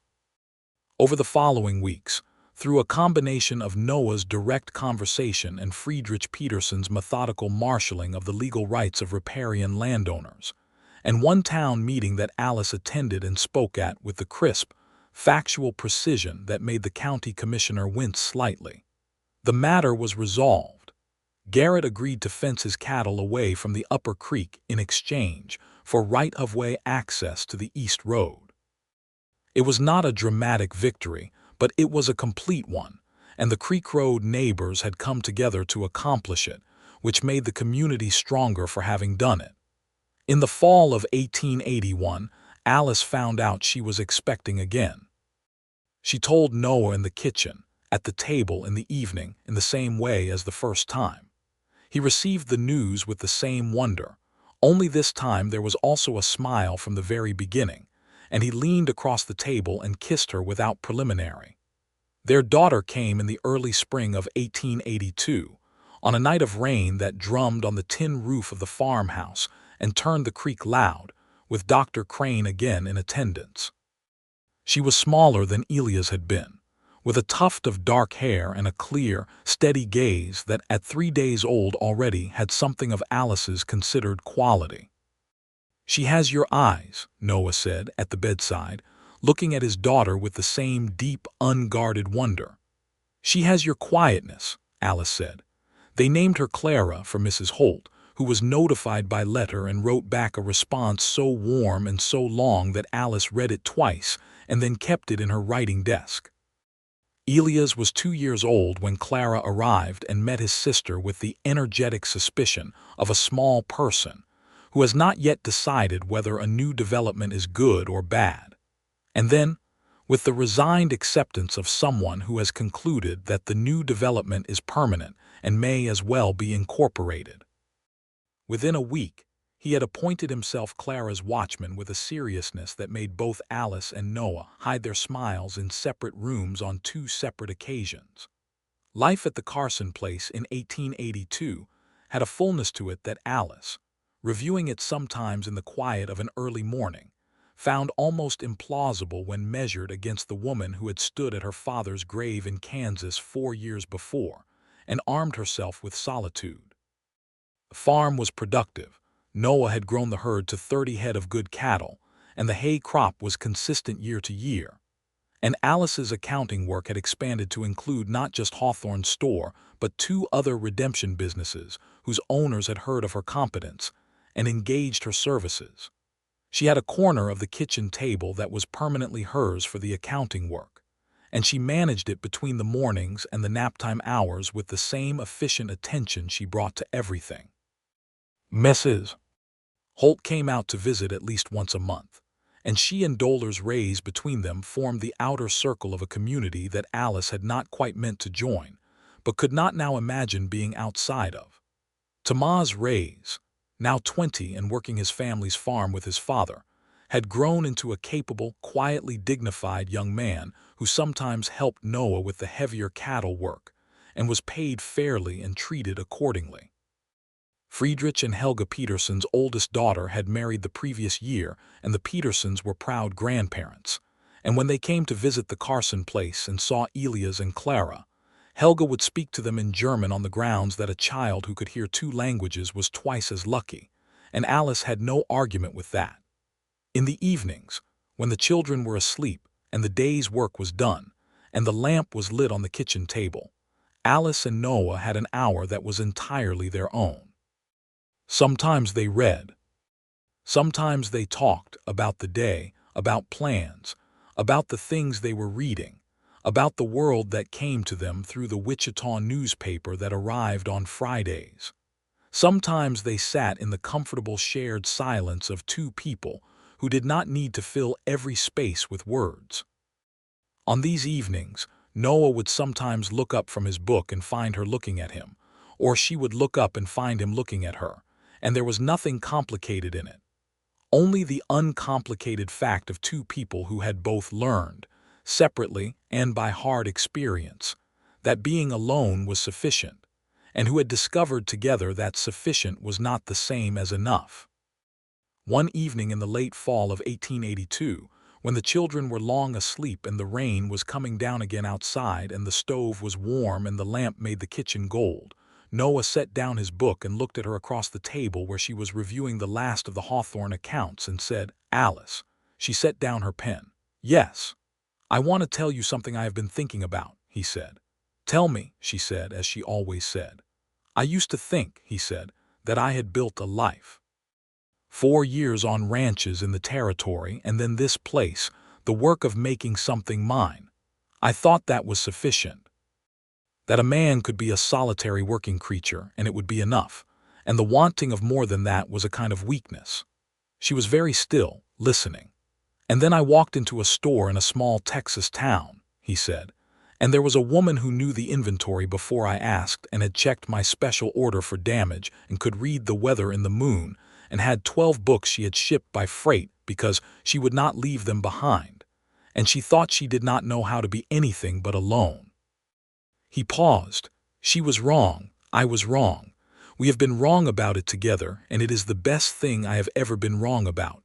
Over the following weeks, through a combination of Noah's direct conversation and Friedrich Peterson's methodical marshalling of the legal rights of riparian landowners, and one town meeting that Alice attended and spoke at with the crisp, factual precision that made the county commissioner wince slightly, the matter was resolved. Garrett agreed to fence his cattle away from the upper creek in exchange for right-of-way access to the East Road. It was not a dramatic victory, but it was a complete one, and the Creek Road neighbors had come together to accomplish it, which made the community stronger for having done it. In the fall of 1881, Alice found out she was expecting again. She told Noah in the kitchen, at the table in the evening, in the same way as the first time. He received the news with the same wonder, only this time there was also a smile from the very beginning, and he leaned across the table and kissed her without preliminary. Their daughter came in the early spring of 1882, on a night of rain that drummed on the tin roof of the farmhouse and turned the creek loud, with Dr. Crane again in attendance. She was smaller than Elia's had been, with a tuft of dark hair and a clear, steady gaze that at 3 days old already had something of Alice's considered quality. "She has your eyes," Noah said at the bedside, looking at his daughter with the same deep, unguarded wonder. "She has your quietness," Alice said. They named her Clara for Mrs. Holt, who was notified by letter and wrote back a response so warm and so long that Alice read it twice and then kept it in her writing desk. Elias was 2 years old when Clara arrived and met his sister with the energetic suspicion of a small person who has not yet decided whether a new development is good or bad, and then with the resigned acceptance of someone who has concluded that the new development is permanent and may as well be incorporated. Within a week, he had appointed himself Clara's watchman with a seriousness that made both Alice and Noah hide their smiles in separate rooms on 2 separate occasions. Life at the Carson place in 1882 had a fullness to it that Alice, reviewing it sometimes in the quiet of an early morning, found almost implausible when measured against the woman who had stood at her father's grave in Kansas 4 years before and armed herself with solitude. The farm was productive. Noah had grown the herd to 30 head of good cattle, and the hay crop was consistent year to year. And Alice's accounting work had expanded to include not just Hawthorne's store, but 2 other redemption businesses whose owners had heard of her competence and engaged her services. She had a corner of the kitchen table that was permanently hers for the accounting work, and she managed it between the mornings and the naptime hours with the same efficient attention she brought to everything. Mrs. Holt came out to visit at least once a month, and she and Dollar's Rays between them formed the outer circle of a community that Alice had not quite meant to join, but could not now imagine being outside of. Tomas Rays, now 20 and working his family's farm with his father, had grown into a capable, quietly dignified young man who sometimes helped Noah with the heavier cattle work and was paid fairly and treated accordingly. Friedrich and Helga Peterson's oldest daughter had married the previous year, and the Petersons were proud grandparents. And when they came to visit the Carson place and saw Elias and Clara, Helga would speak to them in German on the grounds that a child who could hear 2 languages was twice as lucky, and Alice had no argument with that. In the evenings, when the children were asleep and the day's work was done, and the lamp was lit on the kitchen table, Alice and Noah had an hour that was entirely their own. Sometimes they read. Sometimes they talked about the day, about plans, about the things they were reading, about the world that came to them through the Wichita newspaper that arrived on Fridays. Sometimes they sat in the comfortable shared silence of 2 people who did not need to fill every space with words. On these evenings, Noah would sometimes look up from his book and find her looking at him, or she would look up and find him looking at her, and there was nothing complicated in it. Only the uncomplicated fact of 2 people who had both learned, separately and by hard experience, that being alone was sufficient, and who had discovered together that sufficient was not the same as enough. One evening in the late fall of 1882, when the children were long asleep and the rain was coming down again outside and the stove was warm and the lamp made the kitchen gold, Noah set down his book and looked at her across the table where she was reviewing the last of the Hawthorne accounts and said, "Alice." She set down her pen. "Yes. I want to tell you something I have been thinking about," he said. "Tell me," she said, as she always said. "I used to think," he said, "that I had built a life. 4 years on ranches in the territory and then this place, the work of making something mine. I thought that was sufficient. That a man could be a solitary working creature and it would be enough, and the wanting of more than that was a kind of weakness." She was very still, listening. "And then I walked into a store in a small Texas town," he said, "and there was a woman who knew the inventory before I asked and had checked my special order for damage and could read the weather in the moon and had 12 books she had shipped by freight because she would not leave them behind, and she thought she did not know how to be anything but alone." He paused. "She was wrong. I was wrong. We have been wrong about it together, and it is the best thing I have ever been wrong about."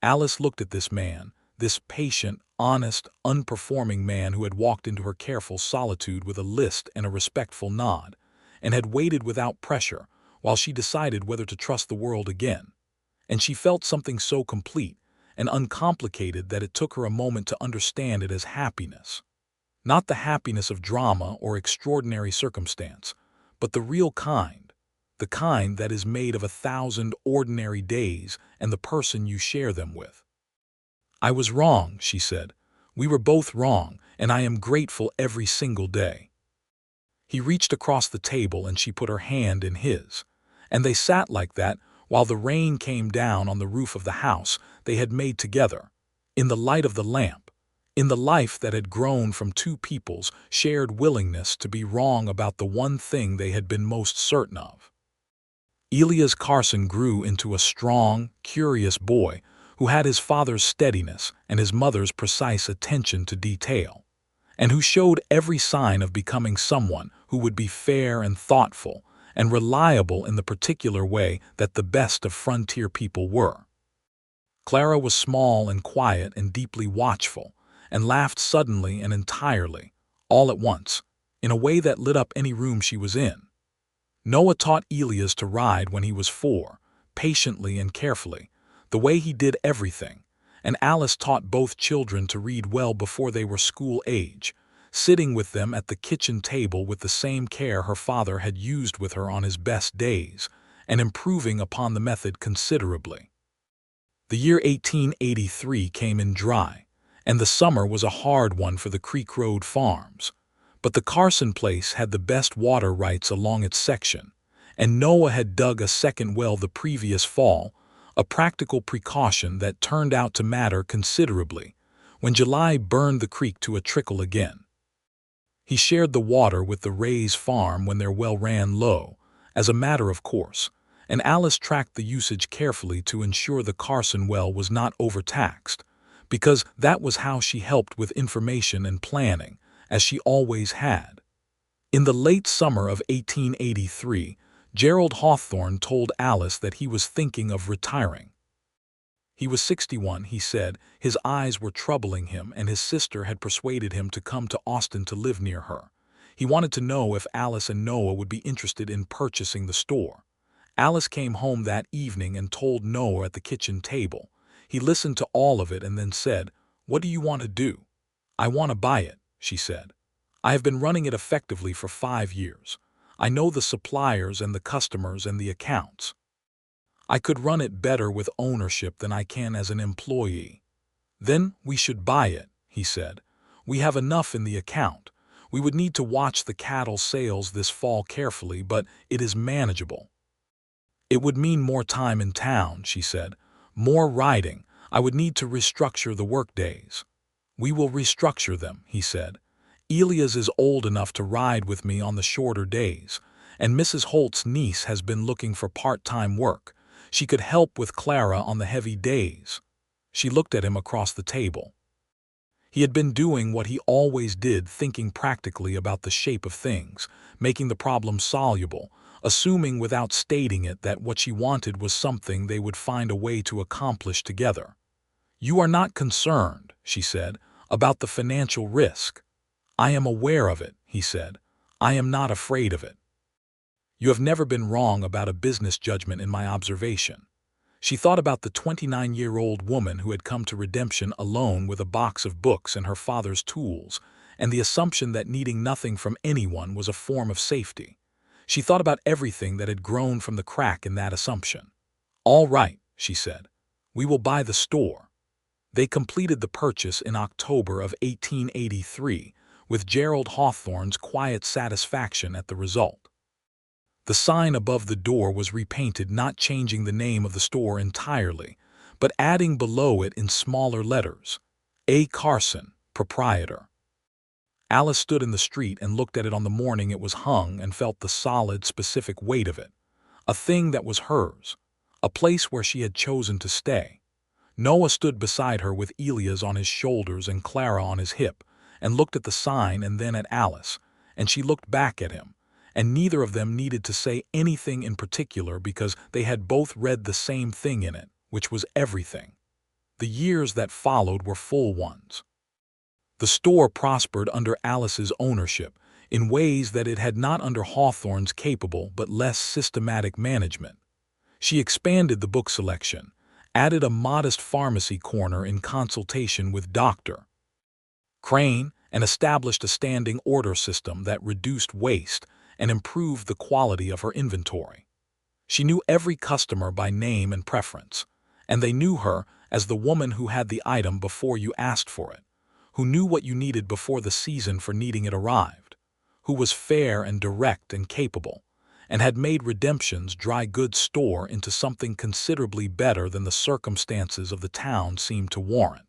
Alice looked at this man, this patient, honest, unperforming man who had walked into her careful solitude with a list and a respectful nod, and had waited without pressure while she decided whether to trust the world again. And she felt something so complete and uncomplicated that it took her a moment to understand it as happiness. Not the happiness of drama or extraordinary circumstance, but the real kind, the kind that is made of 1,000 ordinary days and the person you share them with. "I was wrong," she said. "We were both wrong, and I am grateful every single day." He reached across the table and she put her hand in his, and they sat like that while the rain came down on the roof of the house they had made together, in the light of the lamp, in the life that had grown from two people's shared willingness to be wrong about the one thing they had been most certain of. Elias Carson grew into a strong, curious boy who had his father's steadiness and his mother's precise attention to detail, and who showed every sign of becoming someone who would be fair and thoughtful and reliable in the particular way that the best of frontier people were. Clara was small and quiet and deeply watchful, and laughed suddenly and entirely, all at once, in a way that lit up any room she was in. Noah taught Elias to ride when he was 4, patiently and carefully, the way he did everything, and Alice taught both children to read well before they were school age, sitting with them at the kitchen table with the same care her father had used with her on his best days, and improving upon the method considerably. The year 1883 came in dry, and the summer was a hard one for the Creek Road farms. But the Carson place had the best water rights along its section, and Noah had dug a second well the previous fall, a practical precaution that turned out to matter considerably when July burned the creek to a trickle again. He shared the water with the Ray's farm when their well ran low, as a matter of course, and Alice tracked the usage carefully to ensure the Carson well was not overtaxed, because that was how she helped with information and planning, as she always had. In the late summer of 1883, Gerald Hawthorne told Alice that he was thinking of retiring. He was 61, he said, his eyes were troubling him, and his sister had persuaded him to come to Austin to live near her. He wanted to know if Alice and Noah would be interested in purchasing the store. Alice came home that evening and told Noah at the kitchen table. He listened to all of it and then said, "What do you want to do?" "I want to buy it," she said. "I have been running it effectively for 5 years. I know the suppliers and the customers and the accounts. I could run it better with ownership than I can as an employee." "Then we should buy it," he said. "We have enough in the account. We would need to watch the cattle sales this fall carefully, but it is manageable." "It would mean more time in town," she said. "More riding. I would need to restructure the work days." "We will restructure them," he said. "Elias is old enough to ride with me on the shorter days, and Mrs. Holt's niece has been looking for part-time work. She could help with Clara on the heavy days." She looked at him across the table. He had been doing what he always did, thinking practically about the shape of things, making the problem soluble, assuming without stating it that what she wanted was something they would find a way to accomplish together. "You are not concerned," she said, "about the financial risk." "I am aware of it," he said. "I am not afraid of it." "You have never been wrong about a business judgment in my observation." She thought about the 29-year-old woman who had come to redemption alone with a box of books and her father's tools, and the assumption that needing nothing from anyone was a form of safety. She thought about everything that had grown from the crack in that assumption. "All right," she said. "We will buy the store." They completed the purchase in October of 1883, with Gerald Hawthorne's quiet satisfaction at the result. The sign above the door was repainted, not changing the name of the store entirely, but adding below it in smaller letters, "A. Carson, Proprietor." Alice stood in the street and looked at it on the morning it was hung and felt the solid, specific weight of it. A thing that was hers. A place where she had chosen to stay. Noah stood beside her with Elias on his shoulders and Clara on his hip, and looked at the sign and then at Alice, and she looked back at him, and neither of them needed to say anything in particular because they had both read the same thing in it, which was everything. The years that followed were full ones. The store prospered under Alice's ownership in ways that it had not under Hawthorne's capable but less systematic management. She expanded the book selection, added a modest pharmacy corner in consultation with Dr. Crane, and established a standing order system that reduced waste and improved the quality of her inventory. She knew every customer by name and preference, and they knew her as the woman who had the item before you asked for it, who knew what you needed before the season for needing it arrived, who was fair and direct and capable, and had made Redemption's dry goods store into something considerably better than the circumstances of the town seemed to warrant.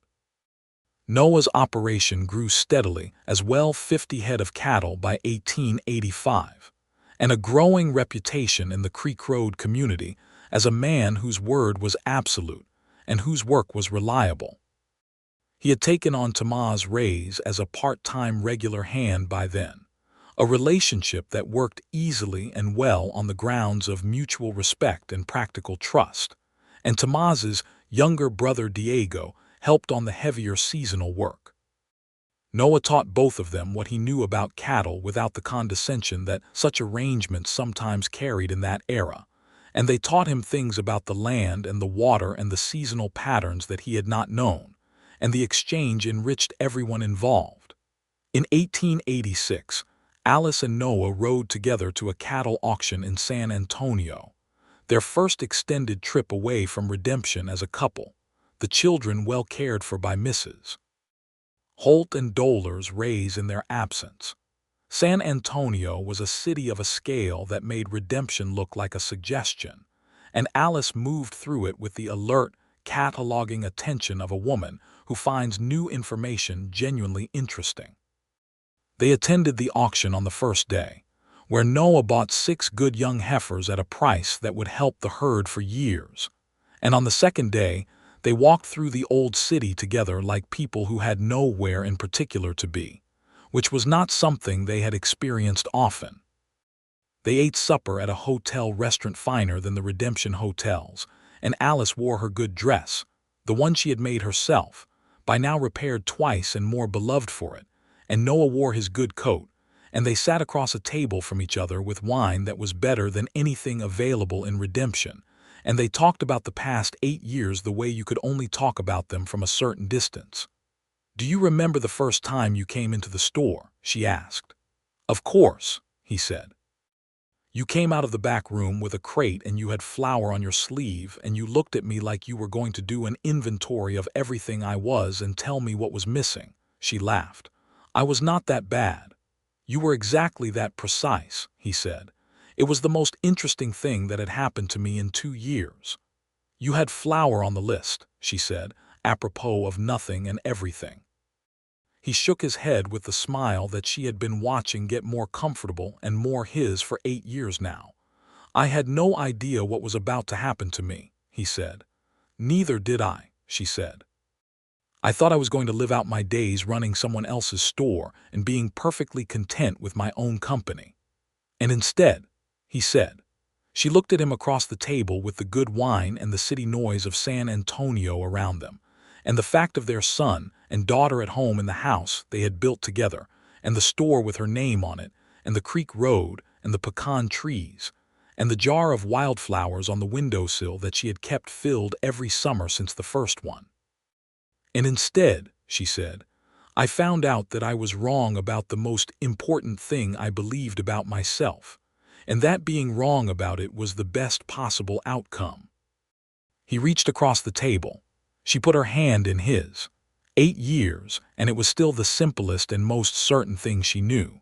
Noah's operation grew steadily as well, 50 head of cattle by 1885, and a growing reputation in the Creek Road community as a man whose word was absolute and whose work was reliable. He had taken on Tomas Reyes as a part-time regular hand by then, a relationship that worked easily and well on the grounds of mutual respect and practical trust, and Tomas's younger brother Diego helped on the heavier seasonal work. Noah taught both of them what he knew about cattle without the condescension that such arrangements sometimes carried in that era, and they taught him things about the land and the water and the seasonal patterns that he had not known, and the exchange enriched everyone involved. In 1886, Alice and Noah rode together to a cattle auction in San Antonio, their first extended trip away from Redemption as a couple, the children well cared for by Mrs. Holt and Dollars Reyes in their absence. San Antonio was a city of a scale that made Redemption look like a suggestion, and Alice moved through it with the alert, cataloging attention of a woman who finds new information genuinely interesting. They attended the auction on the first day, where Noah bought 6 good young heifers at a price that would help the herd for years, and on the second day, they walked through the old city together like people who had nowhere in particular to be, which was not something they had experienced often. They ate supper at a hotel restaurant finer than the Redemption hotels, and Alice wore her good dress, the one she had made herself, by now repaired twice and more beloved for it, and Noah wore his good coat, and they sat across a table from each other with wine that was better than anything available in Redemption, and they talked about the past 8 years the way you could only talk about them from a certain distance. "Do you remember the first time you came into the store?" she asked. "Of course," he said. "You came out of the back room with a crate and you had flour on your sleeve and you looked at me like you were going to do an inventory of everything I was and tell me what was missing," she laughed. "I was not that bad. You were exactly that precise," he said. "It was the most interesting thing that had happened to me in 2 years." "You had flour on the list," she said, apropos of nothing and everything. He shook his head with the smile that she had been watching get more comfortable and more his for 8 years now. "I had no idea what was about to happen to me," he said. "Neither did I," she said. I thought I was going to live out my days running someone else's store and being perfectly content with my own company. And instead, he said. She looked at him across the table with the good wine and the city noise of San Antonio around them, and the fact of their son and daughter at home in the house they had built together, and the store with her name on it, and the creek road, and the pecan trees, and the jar of wildflowers on the windowsill that she had kept filled every summer since the first one. And instead, she said, I found out that I was wrong about the most important thing I believed about myself, and that being wrong about it was the best possible outcome. He reached across the table. She put her hand in his. 8 years, and it was still the simplest and most certain thing she knew.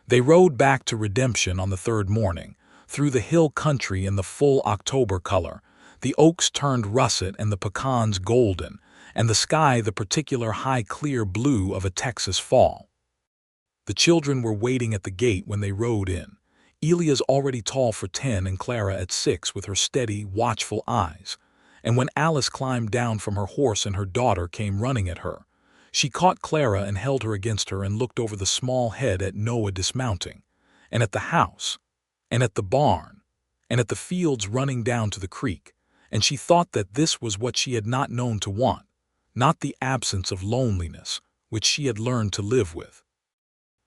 They rode back to Redemption on the third morning, through the hill country in the full October color. The oaks turned russet and the pecans golden, and the sky the particular high clear blue of a Texas fall. The children were waiting at the gate when they rode in. Elia's already tall for 10 and Clara at 6 with her steady, watchful eyes. And when Alice climbed down from her horse and her daughter came running at her, she caught Clara and held her against her and looked over the small head at Noah dismounting, and at the house, and at the barn, and at the fields running down to the creek, and she thought that this was what she had not known to want, not the absence of loneliness, which she had learned to live with,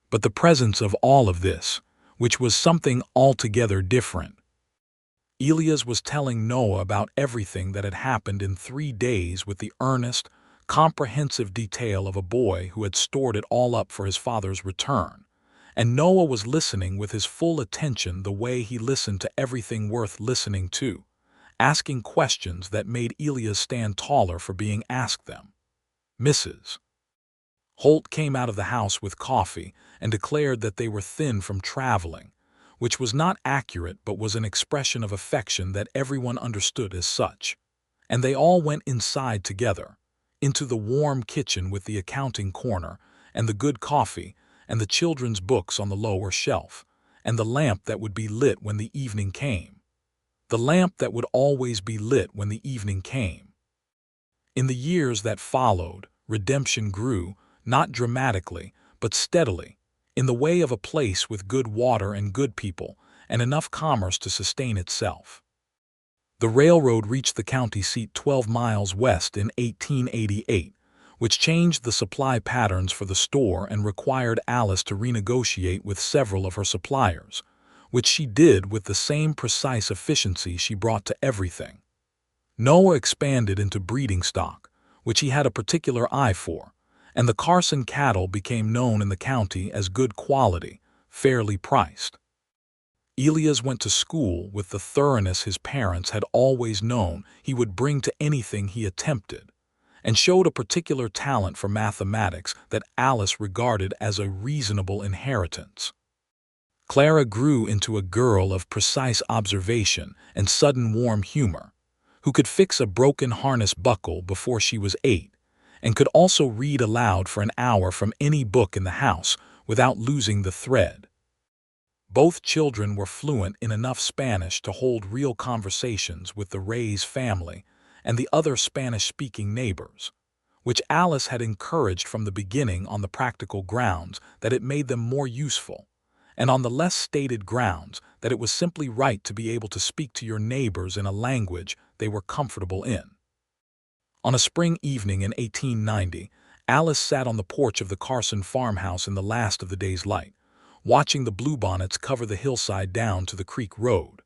but the presence of all of this, which was something altogether different. Elias was telling Noah about everything that had happened in 3 days with the earnest, comprehensive detail of a boy who had stored it all up for his father's return, and Noah was listening with his full attention the way he listened to everything worth listening to, asking questions that made Elias stand taller for being asked them. Mrs. Holt came out of the house with coffee and declared that they were thin from traveling, which was not accurate but was an expression of affection that everyone understood as such. And they all went inside together, into the warm kitchen with the accounting corner, and the good coffee, and the children's books on the lower shelf, and the lamp that would be lit when the evening came. The lamp that would always be lit when the evening came. In the years that followed, Redemption grew, not dramatically, but steadily, in the way of a place with good water and good people, and enough commerce to sustain itself. The railroad reached the county seat 12 miles west in 1888, which changed the supply patterns for the store and required Alice to renegotiate with several of her suppliers, which she did with the same precise efficiency she brought to everything. Noah expanded into breeding stock, which he had a particular eye for, and the Carson cattle became known in the county as good quality, fairly priced. Elias went to school with the thoroughness his parents had always known he would bring to anything he attempted, and showed a particular talent for mathematics that Alice regarded as a reasonable inheritance. Clara grew into a girl of precise observation and sudden warm humor, who could fix a broken harness buckle before she was 8, and could also read aloud for an hour from any book in the house without losing the thread. Both children were fluent in enough Spanish to hold real conversations with the Reyes family and the other Spanish-speaking neighbors, which Alice had encouraged from the beginning on the practical grounds that it made them more useful, and on the less stated grounds that it was simply right to be able to speak to your neighbors in a language they were comfortable in. On a spring evening in 1890, Alice sat on the porch of the Carson farmhouse in the last of the day's light, watching the bluebonnets cover the hillside down to the creek road.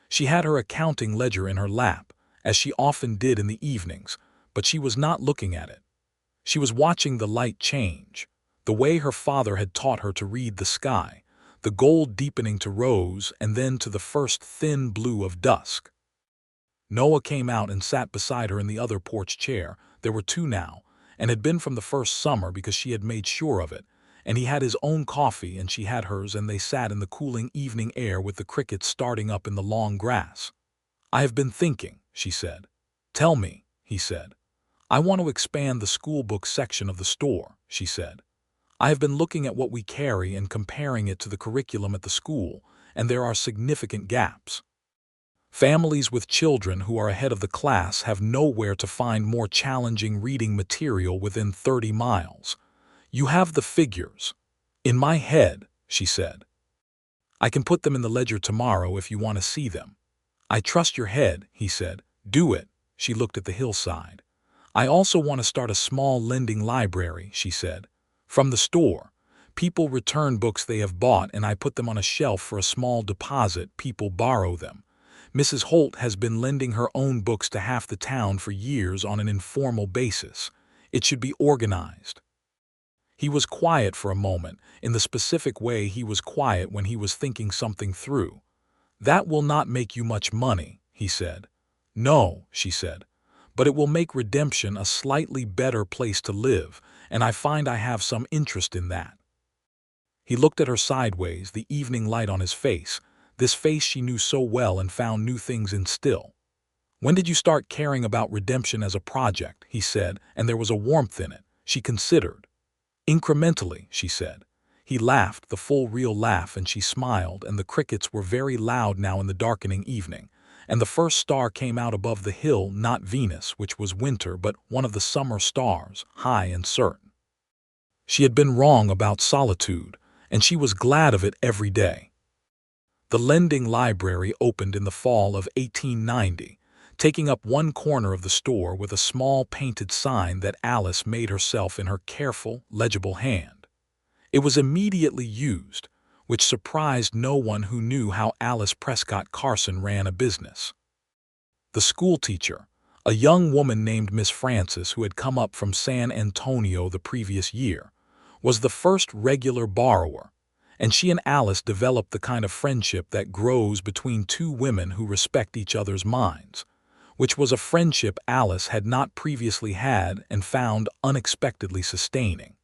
She had her accounting ledger in her lap, as she often did in the evenings, but she was not looking at it. She was watching the light change, the way her father had taught her to read the sky, the gold deepening to rose and then to the first thin blue of dusk. Noah came out and sat beside her in the other porch chair. There were 2 now, and had been from the first summer because she had made sure of it, and he had his own coffee and she had hers, and they sat in the cooling evening air with the crickets starting up in the long grass. "I have been thinking," she said. "Tell me," he said. "I want to expand the school book section of the store," she said. "I have been looking at what we carry and comparing it to the curriculum at the school, and there are significant gaps." Families with children who are ahead of the class have nowhere to find more challenging reading material within 30 miles. You have the figures. In my head, she said. I can put them in the ledger tomorrow if you want to see them. I trust your head, he said. Do it. She looked at the hillside. I also want to start a small lending library, she said. From the store. People return books they have bought and I put them on a shelf for a small deposit. People borrow them. Mrs. Holt has been lending her own books to half the town for years on an informal basis. It should be organized. He was quiet for a moment, in the specific way he was quiet when he was thinking something through. That will not make you much money, he said. No, she said, but it will make Redemption a slightly better place to live, and I find I have some interest in that. He looked at her sideways, the evening light on his face, this face she knew so well and found new things in still. When did you start caring about Redemption as a project, he said, and there was a warmth in it. She considered. Incrementally, she said. He laughed, the full real laugh, and she smiled, and the crickets were very loud now in the darkening evening, and the first star came out above the hill, not Venus, which was winter, but one of the summer stars, high and certain. She had been wrong about solitude, and she was glad of it every day. The lending library opened in the fall of 1890, taking up one corner of the store with a small painted sign that Alice made herself in her careful, legible hand. It was immediately used, which surprised no one who knew how Alice Prescott Carson ran a business. The schoolteacher, a young woman named Miss Frances who had come up from San Antonio the previous year, was the first regular borrower, and she and Alice developed the kind of friendship that grows between two women who respect each other's minds, which was a friendship Alice had not previously had and found unexpectedly sustaining.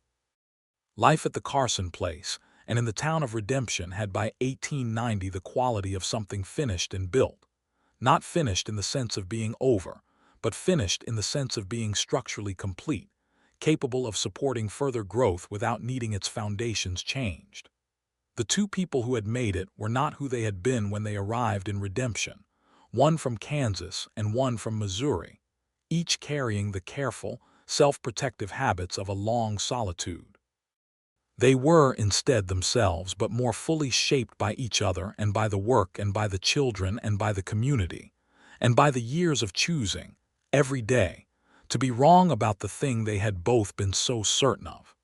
Life at the Carson place and in the town of Redemption had by 1890 the quality of something finished and built. Not finished in the sense of being over, but finished in the sense of being structurally complete, capable of supporting further growth without needing its foundations changed. The two people who had made it were not who they had been when they arrived in Redemption, one from Kansas and one from Missouri, each carrying the careful, self-protective habits of a long solitude. They were, instead, themselves, but more fully shaped by each other and by the work and by the children and by the community, and by the years of choosing, every day, to be wrong about the thing they had both been so certain of.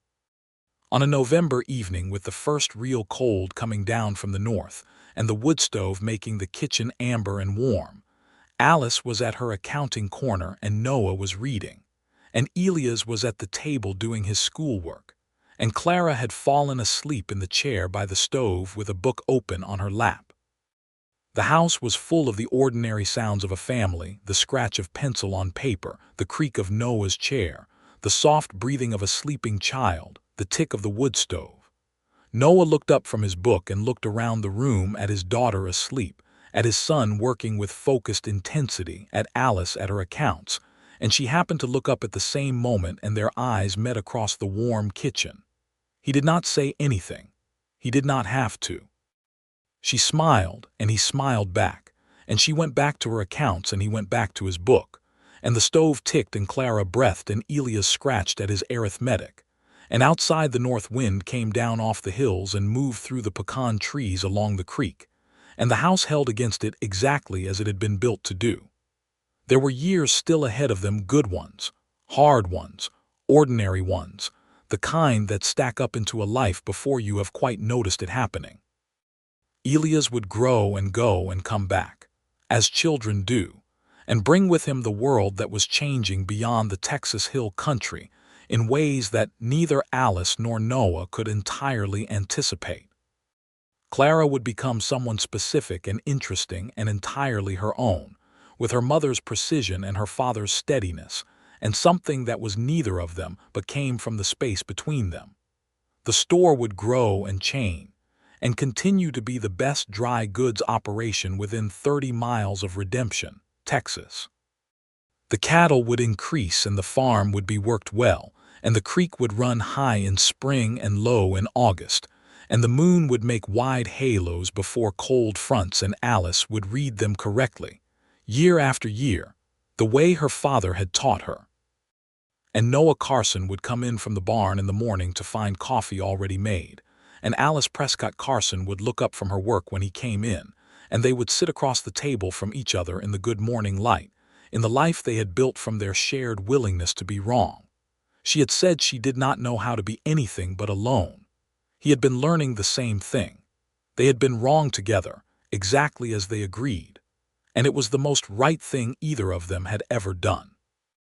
On a November evening, with the first real cold coming down from the north, and the wood stove making the kitchen amber and warm, Alice was at her accounting corner and Noah was reading, and Elias was at the table doing his schoolwork, and Clara had fallen asleep in the chair by the stove with a book open on her lap. The house was full of the ordinary sounds of a family, the scratch of pencil on paper, the creak of Noah's chair, the soft breathing of a sleeping child, the tick of the wood stove. Noah looked up from his book and looked around the room at his daughter asleep, at his son working with focused intensity, at Alice at her accounts, and she happened to look up at the same moment and their eyes met across the warm kitchen. He did not say anything. He did not have to. She smiled, and he smiled back, and she went back to her accounts and he went back to his book, and the stove ticked and Clara breathed and Elias scratched at his arithmetic, and outside the north wind came down off the hills and moved through the pecan trees along the creek, and the house held against it exactly as it had been built to do. There were years still ahead of them, good ones, hard ones, ordinary ones, the kind that stack up into a life before you have quite noticed it happening. Elias would grow and go and come back, as children do, and bring with him the world that was changing beyond the Texas Hill Country in ways that neither Alice nor Noah could entirely anticipate. Clara would become someone specific and interesting and entirely her own, with her mother's precision and her father's steadiness, and something that was neither of them but came from the space between them. The store would grow and change, and continue to be the best dry goods operation within 30 miles of Redemption, Texas. The cattle would increase and the farm would be worked well, and the creek would run high in spring and low in August, and the moon would make wide halos before cold fronts, and Alice would read them correctly, year after year, the way her father had taught her. And Noah Carson would come in from the barn in the morning to find coffee already made, and Alice Prescott Carson would look up from her work when he came in, and they would sit across the table from each other in the good morning light, in the life they had built from their shared willingness to be wrong. She had said she did not know how to be anything but alone. He had been learning the same thing. They had been wrong together, exactly as they agreed, and it was the most right thing either of them had ever done.